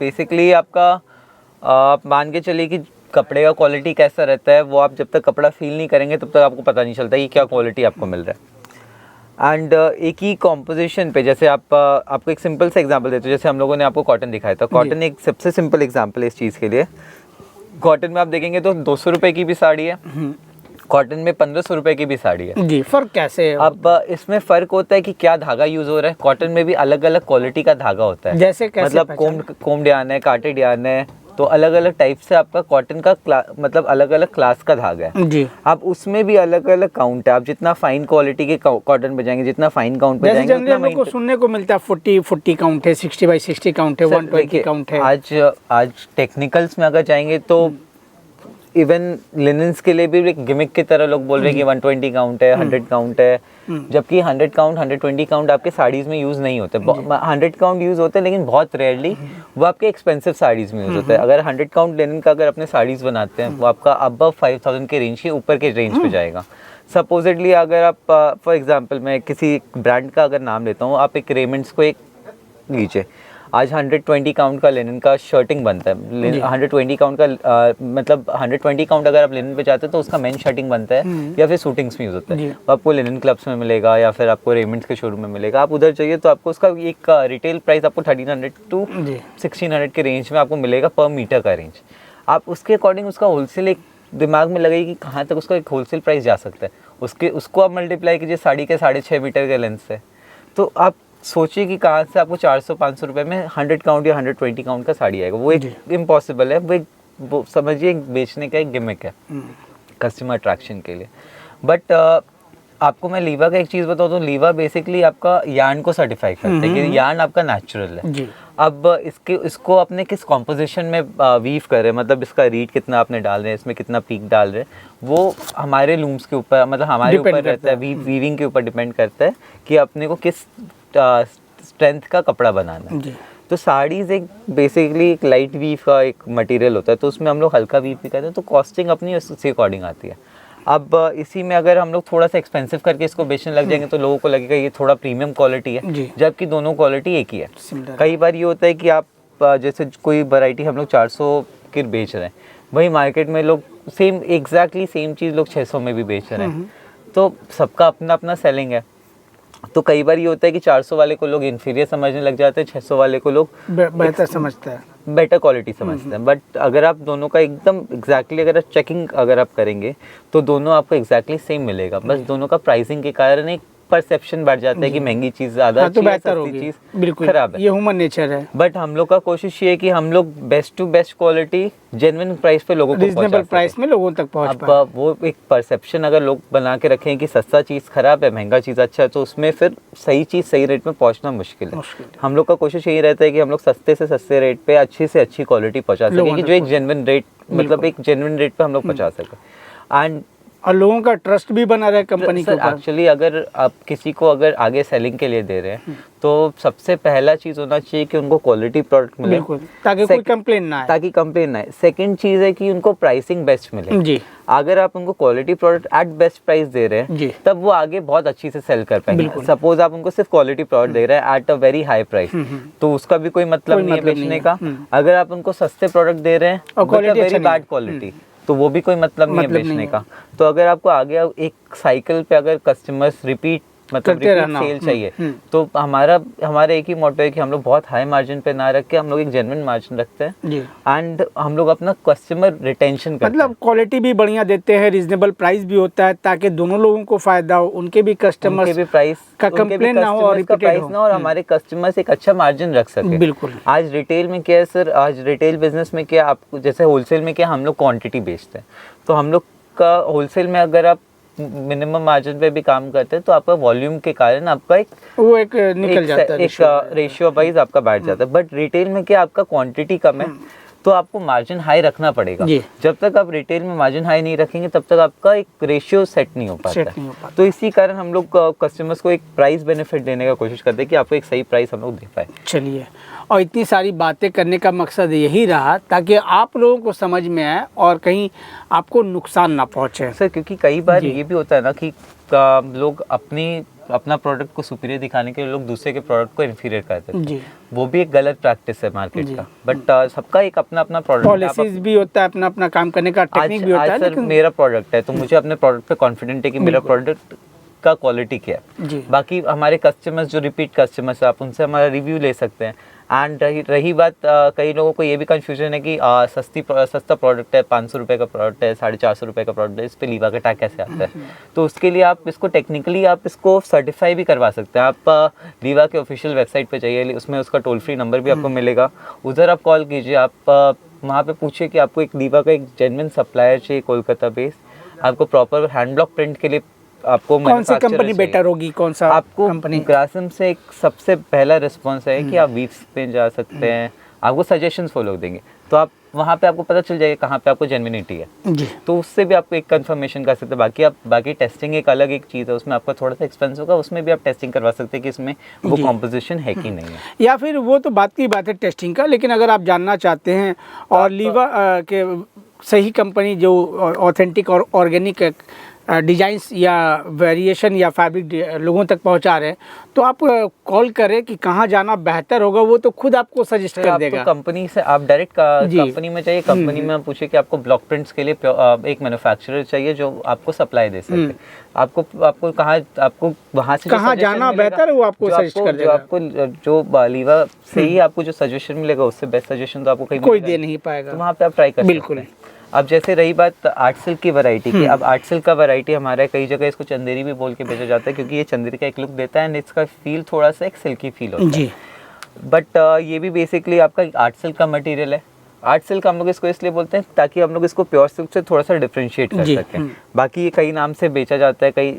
बेसिकली आपका मान के चलिए कि कपड़े का क्वालिटी कैसा रहता है, वो आप जब तक कपड़ा फील नहीं करेंगे तब तक आपको पता नहीं चलता कि क्या क्वालिटी आपको मिल रहा है। एंड एक ही कॉम्पोजिशन पे, जैसे आपको एक सिंपल सा एग्जांपल देते हैं, जैसे हम लोगों ने आपको कॉटन दिखाया था। कॉटन एक सबसे सिंपल एग्जांपल है इस चीज़ के लिए। कॉटन में आप देखेंगे तो 200 रुपये की भी साड़ी है, कॉटन में 1500 रुपये की भी साड़ी है। जी, फर्क कैसे है? अब इसमें फर्क होता है कि क्या धागा यूज हो रहा है। कॉटन में भी अलग अलग क्वालिटी का धागा होता है, जैसे कैसे मतलब कोम्ड यार्न है, काटेड यार्न है, तो अलग अलग टाइप से आपका कॉटन का मतलब अलग अलग क्लास का धागा है। जी, अब उसमें भी अलग अलग काउंट है। आप जितना फाइन क्वालिटी के कॉटन पे जाएंगे, जितना फाइन काउंट पे जाएंगे, उतना हमको सुनने को मिलता है 40 काउंट है, 60/60 काउंट है, 120 काउंट है। आज टेक्निकल्स में अगर जाएंगे तो इवन लिनन्स के लिए भी एक गिमिक की तरह लोग बोल रहे हैं कि 120 काउंट है, 100 काउंट है, जबकि 100 काउंट 120 काउंट आपके साड़ीज में यूज नहीं होते। 100 काउंट यूज होते हैं लेकिन बहुत रेयरली वो आपके एक्सपेंसिव साड़ीज में यूज होता है। अगर 100 काउंट लिनन का अगर अपने साड़ीज बनाते हैं वो आपका अबव 5000 के रेंज के ऊपर के रेंज पे जाएगा। सपोजिटली अगर आप फॉर एग्जाम्पल मैं किसी ब्रांड का अगर नाम लेता हूँ, आप एक रेमंड्स को एक लीजिए, आज 120 काउंट का लिनन का शर्टिंग बनता है। 120 काउंट का मतलब 120 काउंट अगर आप लिनन पे जाते हैं तो उसका मेन शर्टिंग बनता है या फिर सूटिंग्स में यूज होता है। तो आपको लिनन क्लब्स में मिलेगा या फिर आपको रेमंड्स के शोरूम में मिलेगा। आप उधर जाइए तो आपको उसका एक रिटेल प्राइस आपको 1300 टू 1600 के रेंज में आपको मिलेगा पर मीटर का रेंज। आप उसके अकॉर्डिंग उसका होलसेल एक दिमाग में लगेगी कि कहाँ तक उसका एक होलसेल प्राइस जा सकता है। उसको आप मल्टीप्लाई कीजिए साड़ी के 6.5 मीटर के लेंथ से, तो आप सोचिए कि कहाँ से आपको 400-500 रुपये में 100 काउंट या 120 काउंट का साड़ी आएगा। वो एक इम्पॉसिबल है। वो समझिए बेचने का एक गिमिक है कस्टमर अट्रैक्शन के लिए। बट आपको मैं लीवा का एक चीज़ बताऊँ तो लीवा बेसिकली आपका यार्न को सर्टिफाई करता है कि यार्न आपका नेचुरल है। अब इसको अपने किस कॉम्पोजिशन में वीव कर रहे हैं, मतलब इसका रीड कितना आपने डाल रहे हैं, इसमें कितना पीक डाल रहे हैं, वो हमारे लूम्स के ऊपर मतलब हमारे ऊपर रहता है, वीविंग के ऊपर डिपेंड करता है कि अपने को किस स्ट्रेंथ का कपड़ा बनाना है। तो साड़ीज एक बेसिकली एक लाइट वीव का एक मटेरियल होता है, तो उसमें हम लोग हल्का वीव भी करते हैं, तो कॉस्टिंग अपनी उसी अकॉर्डिंग आती है। अब इसी में अगर हम लोग थोड़ा सा एक्सपेंसिव करके इसको बेचने लग जाएंगे तो लोगों को लगेगा ये थोड़ा प्रीमियम क्वालिटी है, जबकि दोनों क्वालिटी एक ही है। कई बार ये होता है कि आप जैसे कोई वैरायटी हम लोग 400 की बेच रहे हैं, वही मार्केट में लोग सेम एग्जैक्टली सेम चीज़ लोग 600 में भी बेच रहे हैं। तो सबका अपना अपना सेलिंग है। तो कई बार ये होता है कि 400 वाले को लोग इन्फीरियर समझने लग जाते हैं, 600 वाले को लोग बेहतर समझते हैं, बेटर क्वालिटी समझते हैं। बट अगर आप दोनों का एकदम एग्जैक्टली अगर आप चेकिंग अगर आप करेंगे तो दोनों आपको एग्जैक्टली सेम मिलेगा। बस दोनों का प्राइसिंग के कारण एक परसेप्शन बढ़ जाता है कि महंगी चीज ज्यादा तो बेहतर होगी, चीज बिल्कुल खराब है। ये ह्यूमन नेचर है। बट हम लोग का कोशिश ये है कि हम लोग best to best quality genuine price पे लोगों को रीजनेबल प्राइस में लोगों तक पहुंच पाए। अब वो एक परसेप्शन अगर लोग बना के रखें कि सस्ता चीज खराब है, महंगा चीज अच्छा है, तो उसमें फिर सही चीज सही रेट में पहुंचना मुश्किल है। हम लोग का कोशिश यही रहता है कि हम लोग सस्ते से सस्ते रेट पे अच्छी से अच्छी क्वालिटी पहुंचा सकें, कि जो एक जेन्युइन रेट मतलब एक जेन्युइन रेट पे हम लोग पहुंचा सकें। एंड और लोगों का ट्रस्ट भी बना रहे कंपनी के ऊपर। एक्चुअली अगर आप किसी को अगर आगे सेलिंग के लिए दे रहे हैं तो सबसे पहला चीज होना चाहिए कि उनको क्वालिटी प्रोडक्ट मिले, बिल्कुल, ताकि कोई कंप्लेन ना आए। ताकि कंप्लेन ना आए। सेकंड चीज है कि उनको प्राइसिंग बेस्ट मिले जी। अगर आप उनको quality product at best price दे रहे हैं तब वो आगे बहुत अच्छी से सेल कर पाएंगे। सपोज आप उनको सिर्फ क्वालिटी प्रोडक्ट दे रहे हैं at a very high price, तो उसका भी कोई मतलब नहीं है बेचने का। अगर आप उनको सस्ते प्रोडक्ट दे रहे हैं और वेरी बैड क्वालिटी, तो वो भी कोई मतलब नहीं है बेचने का। तो अगर आपको आगे एक साइकिल पे अगर कस्टमर्स रिपीट सेल चाहिए, तो हमारा एक ही मोटो है कि हम लोग बहुत हाई मार्जिन पे ना रख के हम लोग एक जेन्युइन मार्जिन रखते हैं एंड हम लोग अपना कस्टमर रिटेंशन करते हैं। मतलब क्वालिटी भी बढ़िया देते हैं, रीजनेबल प्राइस भी होता है ताकि दोनों लोगों को फायदा हो, उनके भी कस्टमर्स भी प्राइस का कंप्लेन ना हो और प्राइस ना हो और हमारे कस्टमर्स एक अच्छा मार्जिन रख सके। बिल्कुल। आज रिटेल में क्या है सर, आज रिटेल बिजनेस में क्या, आपको जैसे होलसेल में क्या हम लोग क्वांटिटी बेचते हैं, तो हम लोग का होलसेल में अगर आप मिनिमम मार्जिन पे भी काम करते हैं तो आपका वॉल्यूम के कारण आपका एक निकल जाता है, एक रेशियो वाइज आपका बैठ जाता है। बट रिटेल में क्या आपका क्वांटिटी कम है तो आपको मार्जिन हाई रखना पड़ेगा। जब तक आप रिटेल में मार्जिन हाई नहीं रखेंगे तब तक आपका एक रेशियो सेट नहीं हो पाता। तो इसी कारण हम लोग कस्टमर्स को एक प्राइस बेनिफिट देने का कोशिश करते हैं कि आपको एक सही प्राइस हम लोग दे पाए। चलिए, और इतनी सारी बातें करने का मकसद यही रहा ताकि आप लोगों को समझ में आए और कहीं आपको नुकसान ना पहुंचे सर। क्योंकि कई बार ये भी होता है ना कि लोग अपना प्रोडक्ट को सुपीरियर दिखाने के लिए लोग दूसरे के प्रोडक्ट को इन्फीरियर करते हैं। वो भी एक गलत प्रैक्टिस है मार्केट का। बट सबका एक अपना अपना प्रोडक्ट पॉलिसीज भी होता है, अपना अपना काम करने का टेक्निक भी होता है। सर मेरा प्रोडक्ट है तो मुझे अपने प्रोडक्ट पे कॉन्फिडेंट है कि मेरा प्रोडक्ट का क्वालिटी क्या है। बाकी हमारे कस्टमर्स जो रिपीट कस्टमर्स है आप उनसे हमारा रिव्यू ले सकते हैं। एंड रही बात, कई लोगों को ये भी कंफ्यूजन है कि सस्ता प्रोडक्ट है, 500 रुपये का प्रोडक्ट है, 450 रुपये का प्रोडक्ट है, इस पे लीवा का टैग कैसे आता है। तो उसके लिए आप इसको टेक्निकली आप इसको सर्टिफाई भी करवा सकते हैं। आप लीवा के ऑफिशियल वेबसाइट पे जाइए, उसमें उसका टोल फ्री नंबर भी आपको मिलेगा, उधर आप कॉल कीजिए। आप वहाँ पे पूछिए कि आपको एक लीवा का एक जेन्युइन सप्लायर चाहिए कोलकाता बेस्ड, आपको प्रॉपर हैंड ब्लॉक प्रिंट के लिए आपको कौन सी कंपनी बेटर होगी, कौन सा आपको कंपनी। ग्रासिम से एक सबसे पहला रिस्पांस है कि आप वीव्स पे जा सकते हैं, आपको सजेशंस वो लोग देंगे, तो आप वहाँ पे आपको पता चल जाएगा कहाँ पे आपको जेन्युइनिटी है जी। तो उससे भी आपको एक कंफर्मेशन कर सकते हैं। बाकी टेस्टिंग एक अलग एक चीज़ है, उसमें आपका थोड़ा सा एक्सपेंस होगा, उसमें भी आप टेस्टिंग करवा सकते हैं कि इसमें वो कॉम्पोजिशन है कि नहीं है। या फिर वो तो बात की बात है टेस्टिंग का, लेकिन अगर आप जानना चाहते हैं और लीवा के सही कंपनी जो ऑथेंटिक और ऑर्गेनिक डिजाइंस या वेरिएशन या फैब्रिक लोगों तक पहुंचा रहे हैं, तो आप कॉल करें कि कहाँ जाना बेहतर होगा, वो तो खुद आपको सजेस्ट कर देगा। तो कंपनी से आप डायरेक्ट कंपनी में जाइए, कंपनी में पूछिए कि आपको ब्लॉक प्रिंट्स के लिए एक मैन्युफैक्चरर चाहिए जो आपको सप्लाई दे सके। आपको कहाँ, आपको वहाँ से कहाँ जाना बेहतर है वो आपको सजेस्ट कर देगा। आपको जो लीवा से ही आपको जो सजेशन मिलेगा उससे बेस्ट सजेशन तो आपको कहीं कोई दे नहीं पाएगा। तो वहाँ पे आप ट्राई कर बिल्कुल। अब जैसे रही बात आर्ट सिल्क की वैरायटी की, अब आर्ट सिल्क का वैरायटी हमारा कई जगह इसको चंदेरी भी बोल के बेचा जाता है क्योंकि ये चंदेरी का एक लुक देता है एंड इसका फील थोड़ा सा एक सिल्की फील होता है। बट ये भी बेसिकली आपका आर्ट सिल्क का मटेरियल है। आर्ट सिल्क हम लोग इसको इसलिए बोलते हैं ताकि हम लोग इसको प्योर सिल्क से थोड़ा सा डिफरेंशिएट कर सकें। बाकी ये कई नाम से बेचा जाता है, कई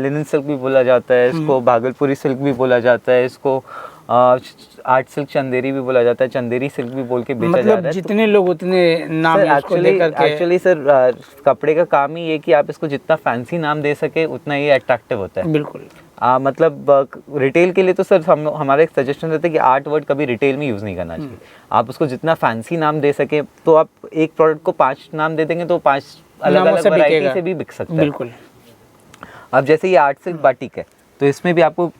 लिनन सिल्क भी बोला जाता है, इसको भागलपुरी सिल्क भी बोला जाता है, इसको आर्ट सिल्क चंदेरी भी बोला जाता है, चंदेरी सिल्क भी बोल के बेचा जा रहा है। जितने लोग उतने नाम एक्चुअली सर कपड़े का काम ही ये कि आप इसको जितना फैंसी नाम दे सके उतना ये अट्रैक्टिव होता है। बिल्कुल। मतलब रिटेल के लिए तो सर हमारा एक सजेशन रहता है कि आर्ट वर्ड कभी रिटेल में यूज़ नहीं करना चाहिए। आप उसको जितना फैंसी नाम दे सके, तो आप एक प्रोडक्ट को 5 नाम दे देंगे तो 5 अलग अलग वैरायटी से भी बिक सकता है। बिल्कुल। अब जैसे ये आर्ट सिल्क बाटिक है तो इसमें भी आपको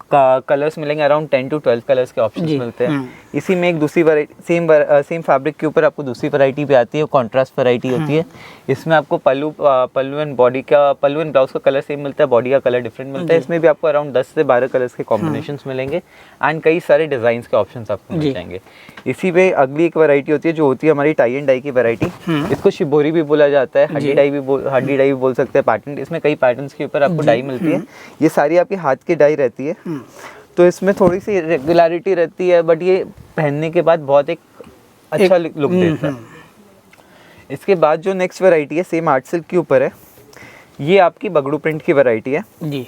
कलर्स मिलेंगे, अराउंड 10 to 12 कलर्स के ऑप्शंस मिलते हैं। इसी में एक दूसरी सेम फैब्रिक के ऊपर आपको दूसरी वैरायटी भी आती है, कॉन्ट्रास्ट वैरायटी होती है। इसमें आपको पल्लू एंड ब्लाउज का कलर सेम मिलता है, बॉडी का कलर डिफरेंट मिलता है। इसमें भी आपको अराउंड 10 से 12 कलर्स के कॉम्बिनेशंस मिलेंगे एंड कई सारे डिजाइन के ऑप्शंस आपको मिल जाएंगे। इसी में अगली एक वैरायटी होती है जो होती है हमारी टाई एंड डाई की वैरायटी। इसको शिबोरी भी बोला जाता है, हड्डी डाई भी बोल सकते हैं। पैटर्न, इसमें कई पैटर्न्स के ऊपर आपको डाई मिलती है। ये सारी आपकी हाथ की डाई रहती है, तो इसमें थोड़ी सी रेगुलरिटी रहती है, बट ये पहनने के बाद बहुत एक अच्छा लुक देता है। इसके बाद जो नेक्स्ट वैरायटी है सेम आर्ट सिल्क के ऊपर है, ये आपकी बगड़ू प्रिंट की वैरायटी है जी।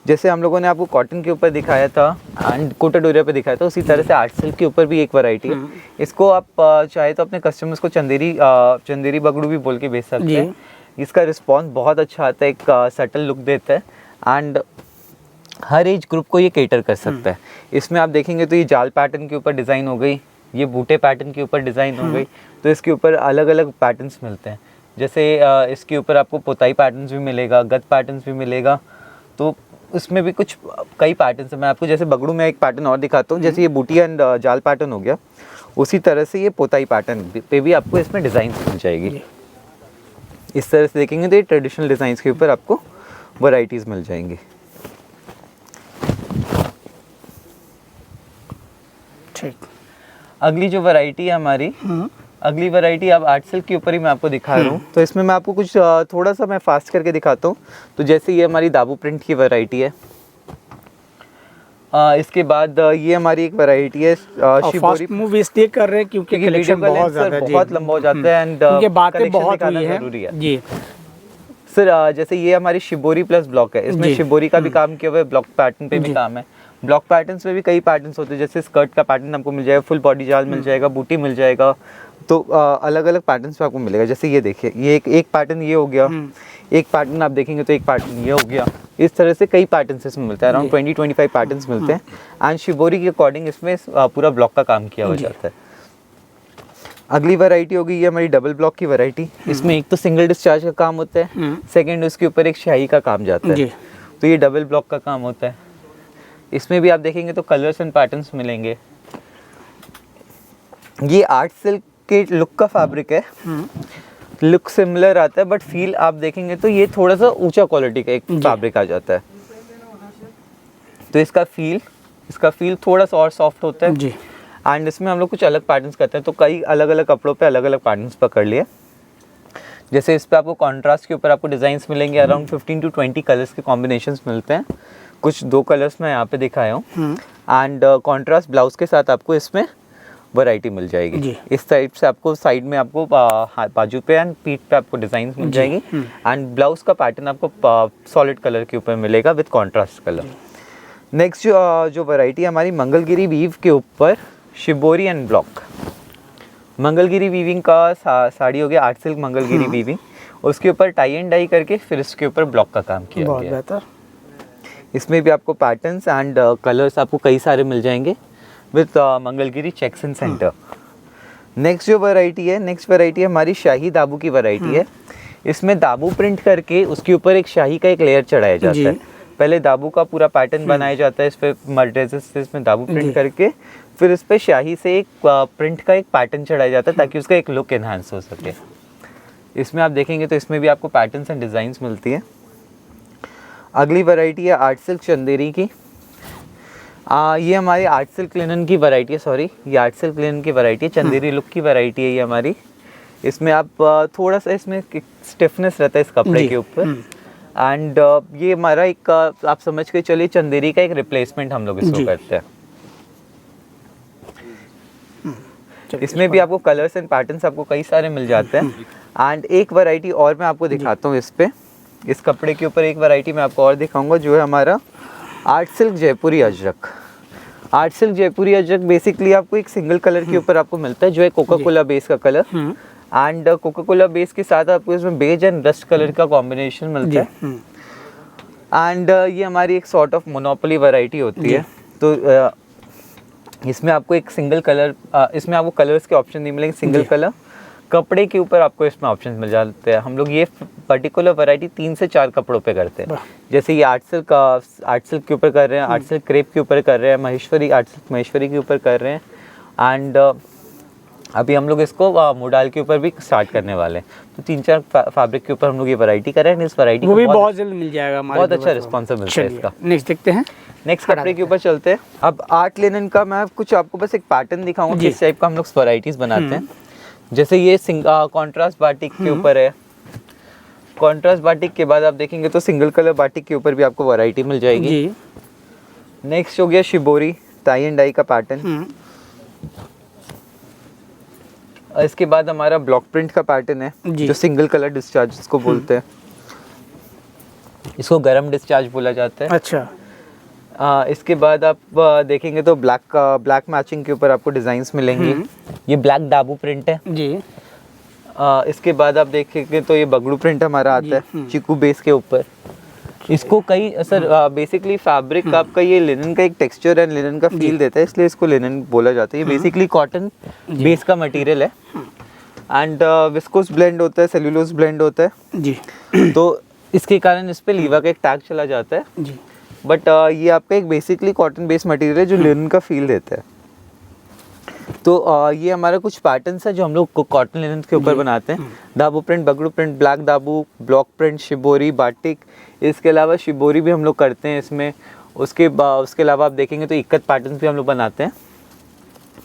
जैसे हम लोगों ने आपको कॉटन के ऊपर दिखाया था एंड कोटा डोरिया पे दिखाया था, उसी तरह से आर्ट सिल्क के ऊपर भी एक वैरायटी है। इसको आप चाहे तो अपने कस्टमर्स को चंदेरी बगड़ू भी बोल के बेच सकते हैं। इसका रिस्पॉन्स बहुत अच्छा आता है, एक सटल लुक देता है एंड हर एज ग्रुप को ये केटर कर सकता है। इसमें आप देखेंगे तो ये जाल पैटर्न के ऊपर डिज़ाइन हो गई, ये बूटे पैटर्न के ऊपर डिज़ाइन हो गई, तो इसके ऊपर अलग अलग पैटर्न्स मिलते हैं। जैसे इसके ऊपर आपको पोताई पैटर्न्स भी मिलेगा, गत पैटर्न्स भी मिलेगा, तो उसमें भी कुछ कई पैटर्न्स हैं। मैं आपको जैसे बगड़ू में एक पैटर्न और दिखाता हूँ, जैसे ये बूटी एंड जाल पैटर्न हो गया, उसी तरह से ये पोताई पैटर्न पे भी आपको इसमें डिज़ाइन मिल जाएगी। इस तरह से देखेंगे तो ये ट्रेडिशनल डिज़ाइंस के ऊपर आपको वैरायटीज़ मिल जाएंगी। ठीक, अगली जो वैरायटी है हमारी, अगली वैरायटी अब आर्ट सिल्क के ऊपर ही मैं आपको दिखा रहा हूँ। तो इसमें मैं आपको कुछ थोड़ा सा मैं फास्ट करके दिखाता हूँ। तो जैसे ये हमारी दाबू प्रिंट की वैरायटी है, इसके बाद ये हमारी एक वैरायटी है शिबोरी। मूव इसलिए कर रहे हैं क्योंकि कलेक्शन बहुत ज़्यादा है, बहुत लंबा हो जाता है एंड ये बातें बहुत हुई है जी सर। जैसे ये हमारी शिबोरी प्लस ब्लॉक है, इसमें शिबोरी का भी काम किया हुआ है, ब्लॉक पैटर्न पे भी काम है। ब्लॉक पैटर्न्स में भी कई पैटर्न्स होते हैं, जैसे स्कर्ट का पैटर्न आपको मिल जाएगा, फुल बॉडी जाल मिल जाएगा, बूटी मिल जाएगा, तो अलग अलग पैटर्न्स पे आपको मिलेगा। जैसे ये देखिए, ये एक पैटर्न ये हो गया, एक पैटर्न आप देखेंगे तो एक पैटर्न ये हो गया। इस तरह से कई पैटर्न्स इसमें मिलते हैं, अराउंड 20-25 पैटर्न्स मिलते हैं एंड शिबोरी के अकॉर्डिंग इसमें पूरा ब्लॉक का काम किया हो जाता है। अगली वैरायटी होगी ये हमारी डबल ब्लॉक की वैरायटी। इसमें एक तो सिंगल डिस्चार्ज का काम होता है, सेकेंड उसके ऊपर एक शाही का काम जाता है, तो ये डबल ब्लॉक का काम होता है। इसमें भी आप देखेंगे तो कलर्स एंड पैटर्न्स मिलेंगे। ये आर्ट सिल्क के लुक का फैब्रिक है, लुक सिमिलर आता है बट फील आप देखेंगे तो ये थोड़ा सा ऊंचा क्वालिटी का एक फैब्रिक आ जाता है, तो इसका फील थोड़ा सा और सॉफ्ट होता है जी। एंड इसमें हम लोग कुछ अलग पैटर्न्स करते हैं, तो कई अलग अलग कपड़ों पे अलग अलग पैटर्न्स पकड़ लिए। जैसे इस पे आपको कॉन्ट्रास्ट के ऊपर आपको डिजाइन्स मिलेंगे, अराउंड 15 to 20 कलर्स के कॉम्बिनेशंस मिलते हैं। कुछ 2 कलर्स मैं यहाँ पे दिखाया हूँ एंड कॉन्ट्रास्ट ब्लाउज के साथ आपको इसमें वैरायटी मिल जाएगी। इस टाइप से आपको साइड में आपको बाजू पे एंड पीठ पे आपको डिजाइन मिल जाएगी एंड ब्लाउज का पैटर्न आपको सॉलिड कलर के ऊपर मिलेगा विद कॉन्ट्रास्ट कलर। नेक्स्ट जो वैरायटी हमारी मंगलगिरी वीव के ऊपर shibori and block. Mangalagiri weaving का साड़ी हो गया, आर्ट सिल्क मंगलगिरी वीविंग, उसके ऊपर टाई एंड डाई करके फिर इसके ऊपर ब्लॉक का काम किया गया। बहुत बेहतर। इसमें भी आपको पैटर्न्स एंड कलर्स आपको कई सारे मिल जाएंगे with Mangalagiri checks in centre. Next जो वैरायटी है हमारी शाही दाबू की वैरायटी है। इसमें दाबू प्रिंट करके उसके ऊपर एक शाही का एक लेयर चढ़ाया जाता है। पहले दाबू का पूरा पैटर्न बनाया जाता है, इस पे मर्डरेजेस से इसमें दाबू प्रिंट करके फिर इस पे शाही से एक प्रिंट का एक पैटर्न चढ़ाया जाता है ताकि उसका एक लुक एनहांस हो सके। इसमें आप देखेंगे तो इसमें भी आपको पैटर्न्स एंड डिज़ाइंस मिलती है। अगली वैरायटी है आर्ट सिल्क चंदेरी की। ये हमारी आर्ट सिल्क लिनन की वैरायटी है, ये आर्ट सिल्क लिनन की वैरायटी है, चंदेरी लुक की वैरायटी है ये हमारी। इसमें आप थोड़ा सा इसमें स्टिफनेस रहता है इस कपड़े के ऊपर एंड ये हमारा एक आप समझ के चलिए चंदेरी का एक रिप्लेसमेंट हम लोग इसको करते हैं। इसमें भी आपको कलर्स एंड पैटर्न्स आपको कई सारे मिल जाते हैं एंड एक वैरायटी और मैं आपको दिखाता हूँ इस कपड़े के ऊपर एक वैरायटी मैं आपको और दिखाऊंगा जो है हमारा आर्ट सिल्क जयपुरी अजरक। आर्ट सिल्क जयपुरी अजरक बेसिकली आपको एक सिंगल कलर के ऊपर आपको मिलता है जो है कोका कोला बेस का colour and Coca Cola base के साथ आपको इसमें बेज एंड रस्ट कलर का कॉम्बिनेशन मिलता है एंड ये हमारी एक सॉर्ट ऑफ मोनोपोली वैरायटी होती है। तो इसमें आपको एक सिंगल कलर, इसमें आपको कलर्स के ऑप्शन नहीं मिलेंगे, सिंगल कलर कपड़े के ऊपर आपको इसमें ऑप्शन मिल जाते हैं। हम लोग ये पर्टिकुलर वैरायटी 3 से 4 कपड़ों पे करते हैं। जैसे ये आर्ट सिल्क के ऊपर कर रहे हैं, आर्ट सिल्क क्रेप के ऊपर कर रहे हैं, महेश्वरी आर्ट सिल्क महेश्वरी के ऊपर कर रहे हैं एंड अभी हम लोग इसको मोडाल के ऊपर भी स्टार्ट करने वाले हैं। तो 3-4 फैब्रिक के ऊपर हम लोग ये वैरायटी कर रहे हैं। इस वैरायटी वो भी बहुत जल्द मिल जाएगा, बहुत अच्छा रिस्पॉन्स मिलता है इसका। नेक्स्ट देखते हैं, नेक्स्ट कपड़े के ऊपर चलते हैं। अब आर्ट लिनन का मैं कुछ आपको बस एक पैटर्न दिखाऊंगा किस टाइप का हम लोग वैरायटीज बनाते हैं। जैसे ये कॉन्ट्रास्ट बाटिक के ऊपर है। कॉन्ट्रास्ट बाटिक के बाद आप देखेंगे तो सिंगल कलर बाटिक के ऊपर भी आपको वैरायटी मिल जाएगी। नेक्स्ट हो गया शिबोरी टाई एंड डाई का पैटर्न। इसके बाद हमारा ब्लॉक प्रिंट का पैटर्न है जो सिंगल कलर डिस्चार्ज इसको बोलते हैं। इसको गरम डिस्चार्ज बोला जाता है। अच्छा। इसके बाद आप देखेंगे तो ब्लैक मैचिंग के ऊपर आपको डिजाइन्स मिलेंगी। ये ब्लैक दाबू प्रिंट है जी। इसके बाद आप देखेंगे तो ये बगड़ू प्रिंट हमारा आता है चीकू बेस के ऊपर। इसको कई सर बेसिकली फैब्रिक आपका ये लिनन का एक टेक्सचर है, लिनन का फील देता है, इसलिए इसको लिनन बोला जाता है। ये बेसिकली कॉटन बेस का मटेरियल है एंड विस्कोस ब्लेंड होता है, सेल्यूलोज ब्लेंड होता है जी। तो इसके कारण इस पे लीवा का एक टैग चला जाता है जी। बट ये आपका एक बेसिकली कॉटन बेस मटेरियल है जो लिनन का फील देता है। तो ये हमारा कुछ पैटर्न्स है जो हम लोग कॉटन लिनन के ऊपर बनाते हैं। दाबू प्रिंट, बगड़ू प्रिंट, ब्लैक दाबू, ब्लॉक प्रिंट, शिबोरी, बाटिक, इसके अलावा शिबोरी भी हम लोग करते हैं इसमें। उसके अलावा आप देखेंगे तो इक्कत पैटर्न्स भी हम लोग बनाते हैं।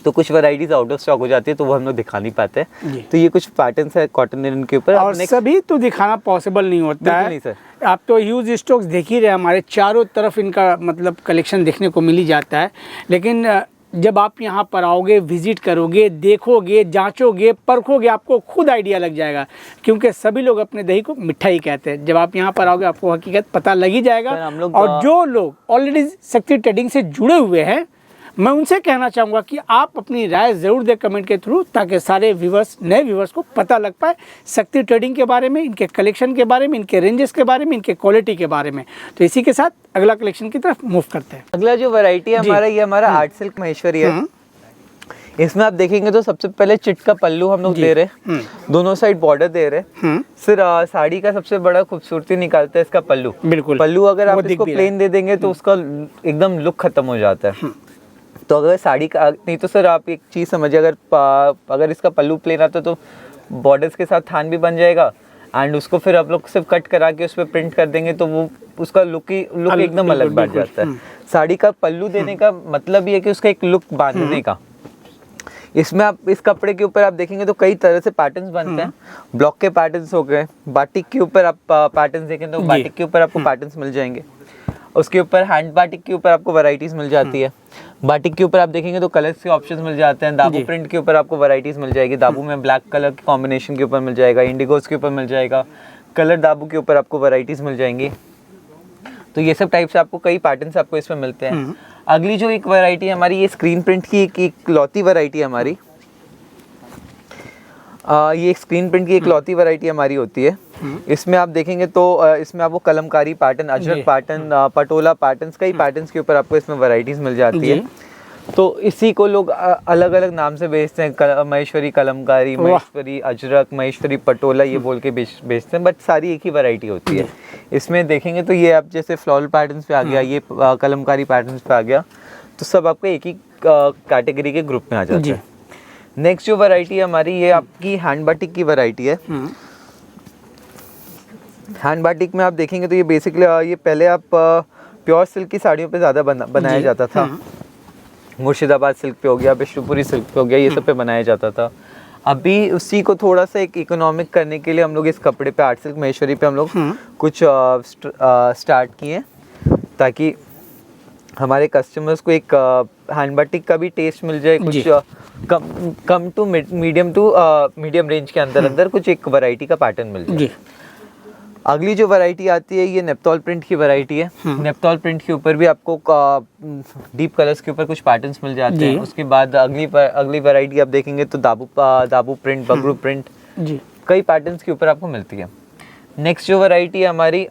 तो कुछ वैरायटीज आउट ऑफ स्टॉक हो जाती है तो वो हम लोग दिखा नहीं पाते हैं। तो ये कुछ पैटर्न्स है कॉटन लिनन के ऊपर। और सभी तो दिखाना पॉसिबल नहीं होता है। नहीं सर, आप तो ह्यूज स्टॉक्स देख ही रहे हैं, हमारे चारों तरफ इनका मतलब कलेक्शन देखने को मिल ही जाता है। लेकिन जब आप यहाँ पर आओगे, विजिट करोगे, देखोगे, जांचोगे, परखोगे, आपको खुद आइडिया लग जाएगा। क्योंकि सभी लोग अपने दही को मिठा ही कहते हैं। जब आप यहाँ पर आओगे आपको हकीकत पता लग ही जाएगा। और जो लोग ऑलरेडी शक्ति ट्रेडिंग से जुड़े हुए हैं, मैं उनसे कहना चाहूँगा कि आप अपनी राय ज़रूर दें कमेंट के थ्रू, ताकि सारे व्यूवर्स, नए व्यूवर्स को पता लग पाए शक्ति ट्रेडिंग के बारे में, इनके कलेक्शन के बारे में, इनके रेंजेस के बारे में, इनके क्वालिटी के बारे में। तो इसी के साथ अगला कलेक्शन की तरफ मूव करते हैं। अगला जो वैरायटी है हमारा, ये हमारा आर्ट सिल्क महेश्वरी है। इसमें आप देखेंगे तो सबसे पहले चिट का पल्लू हम लोग दे रहे हैं, दोनों साइड बॉर्डर दे रहे हैं। फिर साड़ी का सबसे बड़ा खूबसूरती निकालता है इसका पल्लू। बिल्कुल, पल्लू अगर आप इसको प्लेन दे देंगे तो उसका एकदम लुक खत्म हो जाता है। तो अगर साड़ी का नहीं तो सर आप एक चीज़ समझिए, अगर इसका पल्लू प्लेन आता तो बॉर्डर्स के साथ थान भी बन जाएगा एंड उसको फिर आप लोग सिर्फ कट करा के उस पर प्रिंट कर देंगे तो वो उसका लुक एकदम अलग बैठ जाता है। साड़ी का पल्लू देने का मतलब ये है कि उसका एक लुक बांधने का। इसमें आप इस कपड़े के ऊपर आप देखेंगे तो कई तरह से पैटर्न्स बनते हैं। ब्लॉक के पैटर्न्स हो गए, बाटिक के ऊपर आप पैटर्न्स देखें तो बाटिक के ऊपर आपको पैटर्न्स मिल जाएंगे। उसके ऊपर हैंड बाटिक के ऊपर आपको वैरायटीज मिल जाती है। बाटिक के ऊपर आप देखेंगे तो कलर्स के ऑप्शंस मिल जाते हैं। दाबू प्रिंट के ऊपर आपको वैरायटीज मिल जाएगी। दाबू में ब्लैक कलर के कॉम्बिनेशन के ऊपर मिल जाएगा, इंडिगोस के ऊपर मिल जाएगा, कलर दाबू के ऊपर आपको वैरायटीज मिल जाएंगी। तो ये सब टाइप से आपको कई पैटर्न्स आपको इसमें मिलते हैं। अगली जो एक वैरायटी है हमारी, ये स्क्रीन प्रिंट की एक लौती वैरायटी है हमारी। ये स्क्रीन प्रिंट की एक लौती वैरायटी हमारी होती है। इसमें आप देखेंगे तो इसमें आपको Kalamkari pattern, Ajrak pattern, Patola patterns, कई पैटर्न्स के ऊपर आपको इसमें वैरायटीज मिल जाती है। तो इसी को लोग अलग अलग नाम से बेचते हैं, महेश्वरी कलमकारी, महेश्वरी अजरक, महेश्वरी पटोला, ये बोल के बेचते हैं, बट सारी एक ही वैरायटी होती है। इसमें देखेंगे तो ये आप जैसे फ्लोरल पैटर्न्स पे आ गया, ये कलमकारी पैटर्न्स पे आ गया, तो सब आपको एक ही कैटेगरी के ग्रुप में आ जाता है। नेक्स्ट जो वैरायटी है हमारी, ये आपकी हैंड बाटिक की वैरायटी है। हैंड बाटिक में आप देखेंगे तो ये बेसिकली ये पहले आप प्योर सिल्क की साड़ियों पे ज़्यादा बनाया जाता था। मुर्शिदाबाद सिल्क पे हो गया, बिष्णुपुरी सिल्क पे हो गया, ये सब पे बनाया जाता था। अभी उसी को थोड़ा सा एक इकोनॉमिक करने के लिए हम लोग इस कपड़े पे, आर्ट सिल्क महेश्वरी पे हम लोग कुछ स्टार्ट किए, ताकि हमारे कस्टमर्स को एक हैंड बाटिक का भी टेस्ट मिल जाए, कुछ कम टू मीडियम रेंज के अंदर कुछ एक वैरायटी का पैटर्न मिल जाए। अगली जो वैरायटी आती है, ये नेप्तॉल प्रिंट की वैरायटी है। नेप्तॉल प्रिंट के ऊपर भी आपको डीप कलर्स के ऊपर कुछ पैटर्न्स मिल जाते हैं। उसके बाद अगली वैरायटी आप देखेंगे तो दाबू प्रिंट, बगड़ू प्रिंट, कई पैटर्न्स के ऊपर आपको मिलती है। नेक्स्ट जो वैरायटी है हमारी,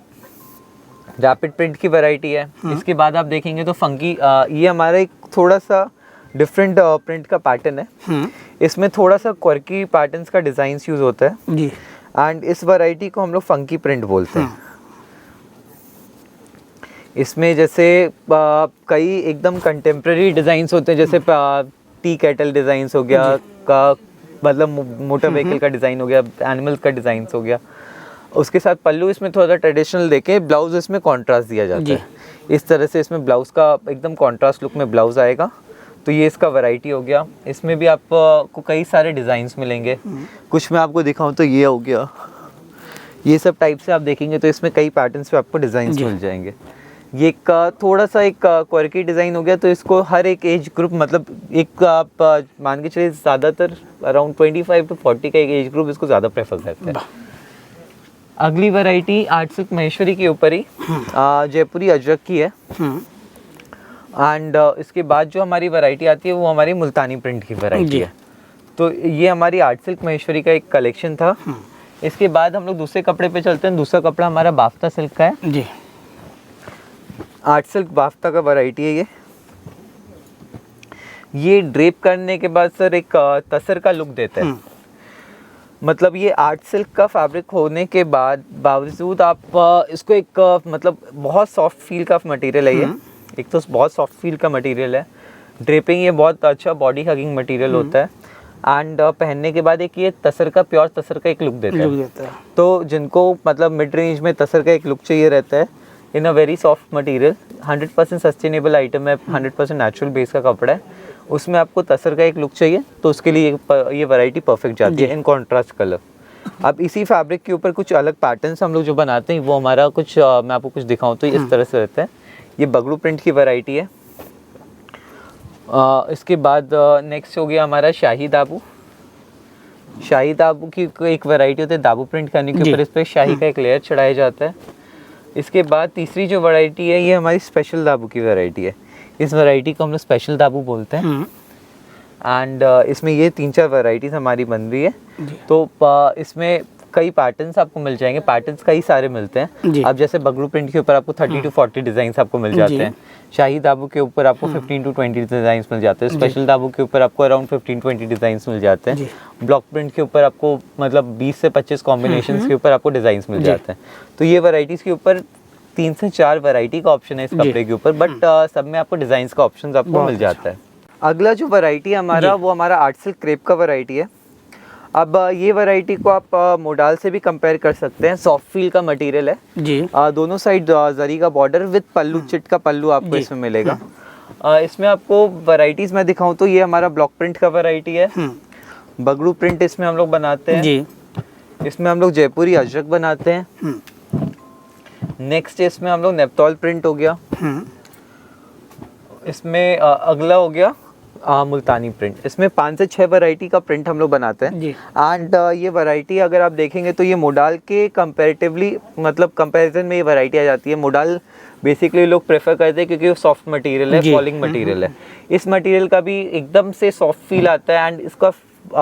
रैपिड प्रिंट की वैरायटी है। इसके बाद आप देखेंगे तो फंकी, ये हमारा एक थोड़ा सा डिफरेंट प्रिंट का पैटर्न है। इसमें थोड़ा सा क्वर्की पैटर्न्स का डिजाइन यूज होता है एंड इस वैरायटी को हम लोग फंकी प्रिंट बोलते हैं। इसमें जैसे कई एकदम कंटेम्प्रेरी डिजाइंस होते हैं, जैसे टी कैटल डिजाइंस हो गया, का मतलब मोटर व्हीकल का डिजाइन हो गया, एनिमल्स का डिजाइन हो गया। उसके साथ पल्लू इसमें थोड़ा ट्रेडिशनल देके ब्लाउज इसमें कॉन्ट्रास्ट दिया जाता है। इस तरह से इसमें ब्लाउज का एकदम कॉन्ट्रास्ट लुक में ब्लाउज आएगा। तो ये इसका वैरायटी हो गया। इसमें भी आपको कई सारे डिज़ाइंस मिलेंगे। कुछ मैं आपको दिखाऊं तो ये हो गया, ये सब टाइप से आप देखेंगे तो इसमें कई पैटर्न्स पे आपको डिज़ाइंस मिल जाएंगे। ये थोड़ा सा एक क्वर्की डिज़ाइन हो गया, तो इसको हर एक एज ग्रुप, मतलब एक आप मान के चलिए ज़्यादातर अराउंड 25 to 40 का एक एज ग्रुप इसको ज़्यादा प्रेफर करता है। अगली वैरायटी आर्ट सिल्क महेश्वरी के ऊपर ही जयपुरी अजरक की है। एंड इसके बाद जो हमारी वैरायटी आती है वो हमारी मुल्तानी प्रिंट की वैरायटी है। तो ये हमारी आर्ट सिल्क महेश्वरी का एक कलेक्शन था। इसके बाद हम लोग दूसरे कपड़े पे चलते हैं। दूसरा कपड़ा हमारा बाफ्ता सिल्क का है जी। आर्ट सिल्क बाफ्ता का वैरायटी है ये ड्रेप करने के बाद सर एक तसर का लुक देता है। मतलब ये आर्ट सिल्क का फैब्रिक होने के बाद बावजूद आप इसको एक मतलब बहुत सॉफ्ट फील का मटेरियल है ये। एक तो बहुत सॉफ्ट फील का मटेरियल है, ड्रेपिंग ये बहुत अच्छा बॉडी हगिंग मटेरियल होता है एंड पहनने के बाद एक ये तसर का प्योर तसर का एक लुक देता है। तो जिनको मतलब मिड रेंज में तसर का एक लुक चाहिए रहता है in a very soft material, 100% sustainable item है, 100% नेचुरल बेस का कपड़ा है, उसमें आपको तसर का एक लुक चाहिए तो उसके लिए ये वैरायटी परफेक्ट जाती है इन कॉन्ट्रास्ट कलर। अब इसी फैब्रिक के ऊपर कुछ अलग पैटर्न्स हम लोग जो बनाते हैं वो हमारा कुछ मैं आपको कुछ दिखाऊं तो इस तरह से रहता है। ये बगड़ू प्रिंट की वैरायटी है। इसके बाद नेक्स्ट हो गया हमारा शाही दाबू। शाही दाबू की एक वैरायटी होती है, दाबू प्रिंट करने के ऊपर इस पर शाही का एक लेयर चढ़ाया जाता है। इसके बाद तीसरी जो वैरायटी है ये हमारी स्पेशल दाबू की वैरायटी है। इस वैरायटी को हम लोग स्पेशल दाबू बोलते हैं एंड इसमें ये 3-4 वैरायटीज हमारी बन रही है। तो इसमें कई पैटर्न्स आपको मिल जाएंगे, पैटर्न्स कई सारे मिलते हैं। अब जैसे बगड़ू प्रिंट के ऊपर आपको 30 to 40 डिजाइन आपको मिल जाते हैं। शाही दाबू के ऊपर आपको 15 to 20 डिजाइन मिल जाते हैं। स्पेशल दाबू के ऊपर आपको अराउंड 15-20 डिजाइन मिल जाते हैं। ब्लॉक प्रिंट के ऊपर आपको मतलब 20 से 25 कॉम्बिनेशन के ऊपर आपको डिजाइन मिल जाते हैं। तो ये वैरायटीज के ऊपर 3 से 4 वैरायटी का ऑप्शन है इस कपड़े के ऊपर, बट सब में आपको डिजाइन का ऑप्शन आपको मिल जाता है। अगला जो वैरायटी है हमारा वो हमारा आर्ट सिल्क क्रेप का वैरायटी है। अब ये वैरायटी को आप मोडाल से भी कंपेयर कर सकते हैं, सॉफ्ट फील का मटेरियल है जी। दोनों साइड जरी का बॉर्डर विद पल्लू, चिट का पल्लू आपको इसमें मिलेगा। इसमें आपको वैरायटीज मैं दिखाऊं तो ये हमारा ब्लॉक प्रिंट का वैरायटी है। बगड़ू प्रिंट इसमें हम लोग बनाते हैं जी। इसमें हम लोग जयपुरी अजरक बनाते हैं। नेक्स्ट इसमें हम लोग नेपतौल प्रिंट हो गया। इसमें अगला हो गया मुल्तानी प्रिंट। इसमें 5 से 6 वैरायटी का प्रिंट हम लोग बनाते हैं एंड ये वैरायटी अगर आप देखेंगे तो ये मोडाल के कंपैरेटिवली मतलब कंपैरिजन में ये वैरायटी आ जाती है। मोडाल बेसिकली लोग प्रेफर करते हैं क्योंकि वो सॉफ्ट मटेरियल है, फॉलिंग मटेरियल है। इस मटेरियल का भी एकदम से सॉफ्ट फील आता है एंड इसका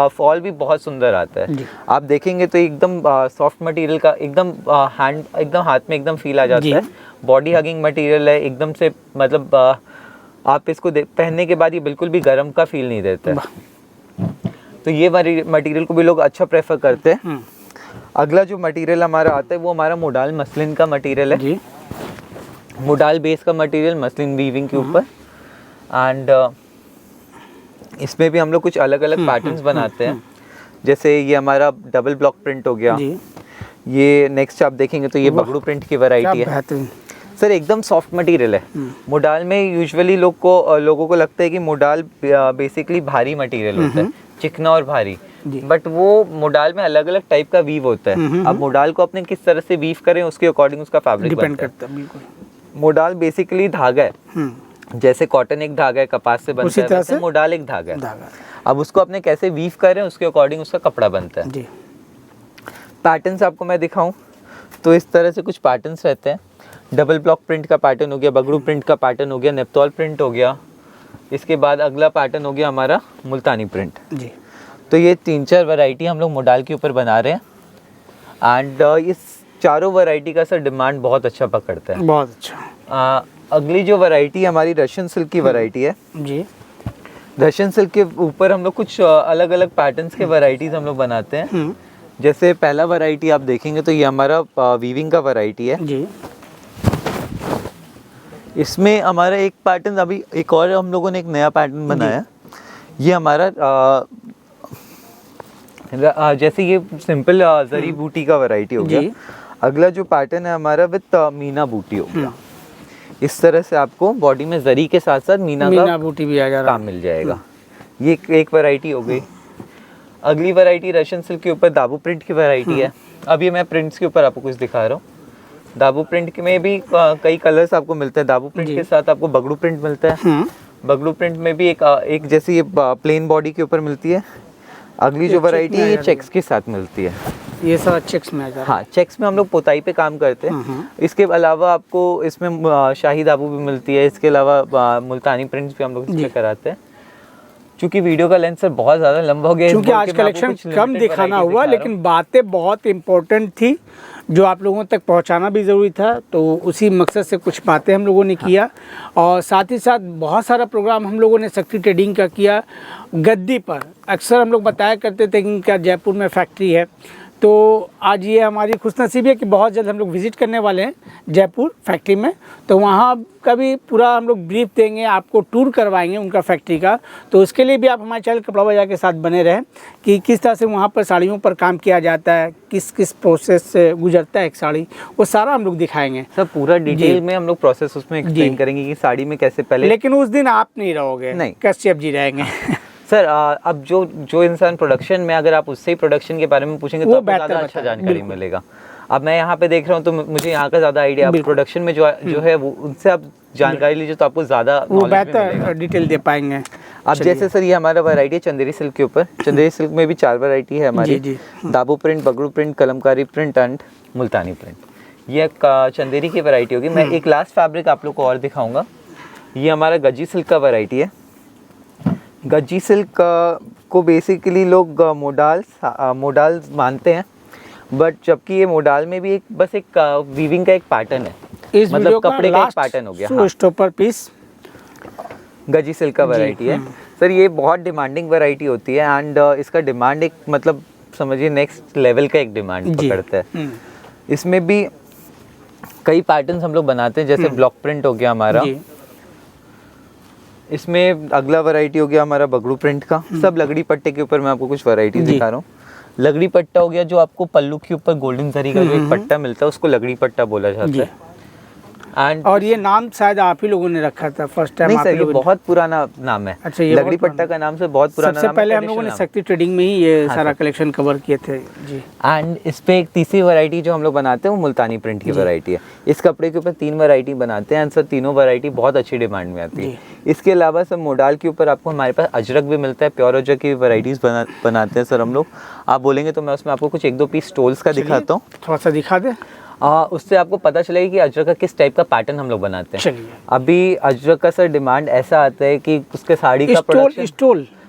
फॉल भी बहुत सुंदर आता है। आप देखेंगे तो एकदम सॉफ्ट मटेरियल का एकदम हैंड एकदम हाथ में एकदम फील आ जाता है। बॉडी हगिंग मटेरियल है एकदम से, मतलब आप इसको पहनने के बाद ये बिल्कुल भी गर्म का फील नहीं देता है। तो ये मटेरियल को भी लोग अच्छा प्रेफर करते हैं। अगला जो मटेरियल हमारा आता है वो हमारा मोडाल मसलिन का मटेरियल है जी। मोडाल बेस का मटेरियल मसलिन वीविंग के ऊपर एंड इसमें भी हम लोग कुछ अलग अलग पैटर्न्स बनाते हैं। जैसे ये हमारा डबल ब्लॉक प्रिंट हो गया। ये नेक्स्ट आप देखेंगे तो ये बगड़ू प्रिंट की वैरायटी है सर। एकदम सॉफ्ट मटेरियल है। मोडाल में यूजुअली लोगों को लगता है कि मोडाल बेसिकली भारी मटेरियल होता है, चिकना और भारी, बट वो मोडाल में अलग अलग टाइप का वीव होता है। अब मोडाल को अपने किस तरह से वीव करें उसके अकॉर्डिंग उसका फैब्रिक डिपेंड करता है। मोडाल बेसिकली धागा है, जैसे कॉटन एक धागा है कपास से बनता है, वैसे मोडाल एक धागा है। अब उसको अपने कैसे वीव करें उसके अकॉर्डिंग उसका कपड़ा बनता है। पैटर्न्स आपको मैं दिखाऊं तो इस तरह से कुछ पैटर्न्स रहते हैं। डबल ब्लॉक प्रिंट का पैटर्न हो गया, बगड़ू प्रिंट का पैटर्न हो गया, नेपतौल प्रिंट हो गया। इसके बाद अगला पैटर्न हो गया हमारा मुल्तानी प्रिंट जी। तो ये 3-4 वैरायटी हम लोग मोडाल के ऊपर बना रहे हैं एंड इस चारों वैरायटी का सर डिमांड बहुत अच्छा पकड़ता है, बहुत अच्छा। अगली जो वैरायटी हमारी रशियन सिल्क की वैरायटी है जी। रशियन सिल्क के ऊपर हम लोग कुछ अलग अलग पैटर्न्स के वैरायटीज हम लोग बनाते हैं। जैसे पहला वैरायटी आप देखेंगे तो ये हमारा वीविंग का वैरायटी है जी। इसमें हमारा एक पैटर्न, अभी एक और हम लोगों ने एक नया पैटर्न बनाया। ये हमारा जैसे ये सिंपल जरी बूटी का वैरायटी हो गया। अगला जो पैटर्न है हमारा विद मीना बूटी हो गया। इस तरह से आपको बॉडी में जरी के साथ साथ मीना बूटी भी आ जा रहा काम मिल जाएगा। ये एक वैरायटी हो गई। अगली वैरायटी रशियन सिल्क के ऊपर दाबू प्रिंट की वैरायटी है। अभी मैं प्रिंट्स के ऊपर आपको कुछ दिखा रहा हूँ। दाबू प्रिंट में भी कई कलर्स आपको मिलते हैं। दाबू प्रिंट के साथ आपको बगड़ू प्रिंट मिलता है। बगड़ू प्रिंट में भी एक जैसे ये प्लेन बॉडी के ऊपर मिलती है। अगली जो वैरायटी है ये चेक्स के साथ मिलती है। ये सब चेक्स में आ जाता है। हाँ, चेक्स में हम लोग पोताई पे काम करते हैं। इसके अलावा आपको इसमें शाही दाबू भी मिलती है। इसके अलावा मुल्तानी प्रिंट्स भी हम लोग इसमें कराते हैं। क्योंकि वीडियो का लेंथ सर बहुत ज़्यादा लंबा हो गया, क्योंकि आज कलेक्शन कम दिखाना हुआ, लेकिन बातें बहुत इम्पोर्टेंट थी जो आप लोगों तक पहुंचाना भी ज़रूरी था, तो उसी मकसद से कुछ बातें हम लोगों ने किया। और साथ ही साथ बहुत सारा प्रोग्राम हम लोगों ने शक्ति ट्रेडिंग का किया गद्दी पर। अक्सर हम लोग बताया करते थे कि इनका जयपुर में फैक्ट्री है, तो आज ये हमारी खुशनसीबी है कि बहुत जल्द हम लोग विज़िट करने वाले हैं जयपुर फैक्ट्री में, तो वहाँ का भी पूरा हम लोग ब्रीफ देंगे, आपको टूर करवाएंगे उनका फैक्ट्री का। तो उसके लिए भी आप हमारे चैनल कपड़ा बाजार के साथ बने रहें कि किस तरह से वहाँ पर साड़ियों पर काम किया जाता है, किस किस प्रोसेस से गुजरता है एक साड़ी, वो सारा हम लोग दिखाएंगे। सब पूरा डिटेल में हम लोग प्रोसेस उसमें एक्सप्लेन करेंगे कि साड़ी में कैसे पहले। लेकिन उस दिन आप नहीं रहोगे, नहीं, कश्यप जी रहेंगे। सर अब जो इंसान प्रोडक्शन में, अगर आप उससे ही प्रोडक्शन के बारे में पूछेंगे तो आपको ज़्यादा अच्छा जानकारी मिलेगा। अब मैं यहाँ पे देख रहा हूँ तो मुझे यहाँ का ज़्यादा आइडिया, अब प्रोडक्शन में जो है वो उनसे आप जानकारी लीजिए तो आपको ज़्यादा बेहतर डिटेल दे पाएंगे। अब जैसे सर ये हमारा वैरायटी है चंदेरी सिल्क के ऊपर। चंदेरी सिल्क में भी 4 वैरायटी है हमारी, Dabu print, Bagru print, Kalamkari print and Multani print. ये चंदेरी की वैरायटी होगी। मैं एक लास्ट फैब्रिक आप लोग को और दिखाऊंगा। ये हमारा गज्जी सिल्क का वैरायटी है। गज्जी सिल्क को बेसिकली लोग मोडाल मानते हैं, बट जबकि ये मोडाल में भी बस एक वीविंग का एक पैटर्न है, मतलब कपड़े का एक पैटर्न हो गया। स्टॉपर पीस गज्जी सिल्क का वैरायटी है सर। ये बहुत डिमांडिंग वैरायटी होती है एंड इसका डिमांड एक मतलब समझिए नेक्स्ट लेवल का एक डिमांड पकड़ता है। इसमें भी कई पैटर्न्स हम लोग बनाते हैं, जैसे ब्लॉक प्रिंट हो गया हमारा। इसमें अगला वैरायटी हो गया हमारा बगड़ू प्रिंट का। सब लगड़ी पट्टे के ऊपर मैं आपको कुछ वैरायटी दिखा रहा हूँ। लगड़ी पट्टा हो गया, जो आपको पल्लू के ऊपर गोल्डन जरी का जो एक पट्टा मिलता है उसको लगड़ी पट्टा बोला जाता है। और ये नाम शायद आप ही लोगों ने रखा था फर्स्ट टाइम? नहीं सर, ये बहुत पुराना नाम है। अच्छा, ये लगड़ी पट्टा का नाम से बहुत पुराना नाम है। सबसे पहले हम लोगों ने शक्ति ट्रेडिंग में ही ये सारा कलेक्शन कवर किए थे जी। एंड इस पे एक तीसरी वैरायटी जो हम लोग बनाते हैं वो मुल्तानी प्रिंट की वैरायटी है। इस कपड़े के ऊपर 3 वैरायटी बनाते हैं एंड सर तीनों वैरायटी बहुत अच्छी डिमांड में आती है। इसके अलावा सर मोडाल के ऊपर आपको हमारे पास अजरक भी मिलता है। प्योर अजरक की वैरायटीज बनाते हैं सर हम लोग। आप बोलेंगे तो मैं उसमें आपको कुछ 1-2 पीस स्टोल्स का दिखाता हूँ। थोड़ा सा दिखा दे। उससे आपको पता चलेगा कि अजरक का किस टाइप का पैटर्न हम लोग बनाते हैं। अभी अजरक का सर डिमांड ऐसा आता है कि उसके साड़ी का प्रोडक्शन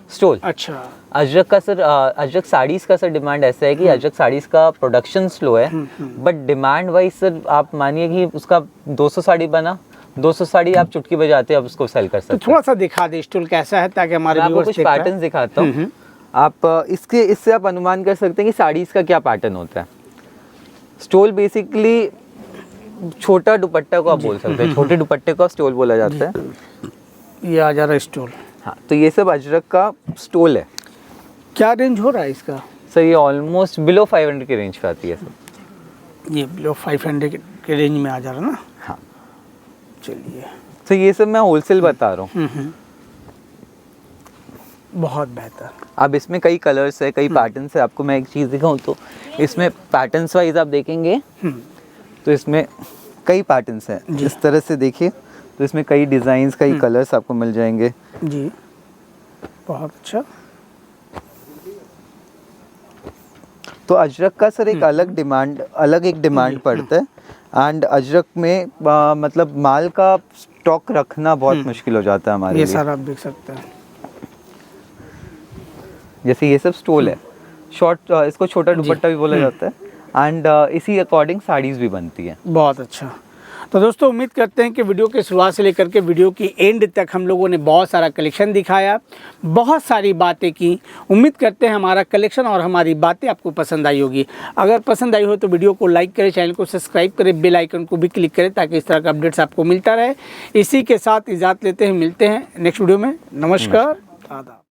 स्टोल। अच्छा, अजरक का सर अजरक साड़ीज का सर डिमांड ऐसा है कि अजरक साड़ीज का प्रोडक्शन स्लो है, बट डिमांड वाइज सर आप मानिए कि उसका 200 साड़ी बना, 200 साड़ी आप चुटकी बजाते आप उसको सेल कर सकते हैं। तो थोड़ा सा दिखा दे स्टोल कैसा है, ताकि हमारे आपको कुछ पैटर्न दिखाता हूँ। आप इससे आप अनुमान कर सकते हैं कि साड़ीज का क्या पैटर्न होता है। स्टोल बेसिकली छोटा दुपट्टा को आप बोल सकते हैं, छोटे दुपट्टे को स्टोल बोला जाता है। ये आ जा रहा है स्टोल। हाँ, तो ये सब अजरक का स्टोल है। क्या रेंज हो रहा है इसका? सर ये ऑलमोस्ट बिलो 500 की रेंज पे आती है सर। ये बिलो 500 के रेंज में आ जा रहा है ना? हाँ, चलिए। तो ये सब मैं होलसेल बता रहा हूँ। बहुत बेहतर। अब इसमें कई कलर्स है, कई पैटर्न्स है। आपको मैं एक चीज़ दिखाऊं तो इसमें पैटर्न्स वाइज आप देखेंगे तो इसमें कई पैटर्न्स हैं। इस तरह से देखिए तो इसमें कई डिज़ाइंस, कई कलर्स आपको मिल जाएंगे जी। बहुत अच्छा। तो अजरक का सर एक अलग डिमांड पड़ता है एंड अजरक में मतलब माल का स्टॉक रखना बहुत मुश्किल हो जाता है हमारे लिए। ये सारा आप देख सकते हैं। जैसे ये सब स्टोल है, शॉर्ट, इसको छोटा दुपट्टा भी बोला जाता है एंड इसी अकॉर्डिंग साड़ीज़ भी बनती है। बहुत अच्छा। तो दोस्तों उम्मीद करते हैं कि वीडियो के शुरुआत से लेकर के वीडियो की एंड तक हम लोगों ने बहुत सारा कलेक्शन दिखाया, बहुत सारी बातें की। उम्मीद करते हैं हमारा कलेक्शन और हमारी बातें आपको पसंद आई होगी। अगर पसंद आई हो तो वीडियो को लाइक करें, चैनल को सब्सक्राइब करें, बेल आइकन को भी क्लिक करें ताकि इस तरह का अपडेट्स आपको मिलता रहे। इसी के साथ इजाज़त लेते हैं, मिलते हैं नेक्स्ट वीडियो में। नमस्कार, आदाब।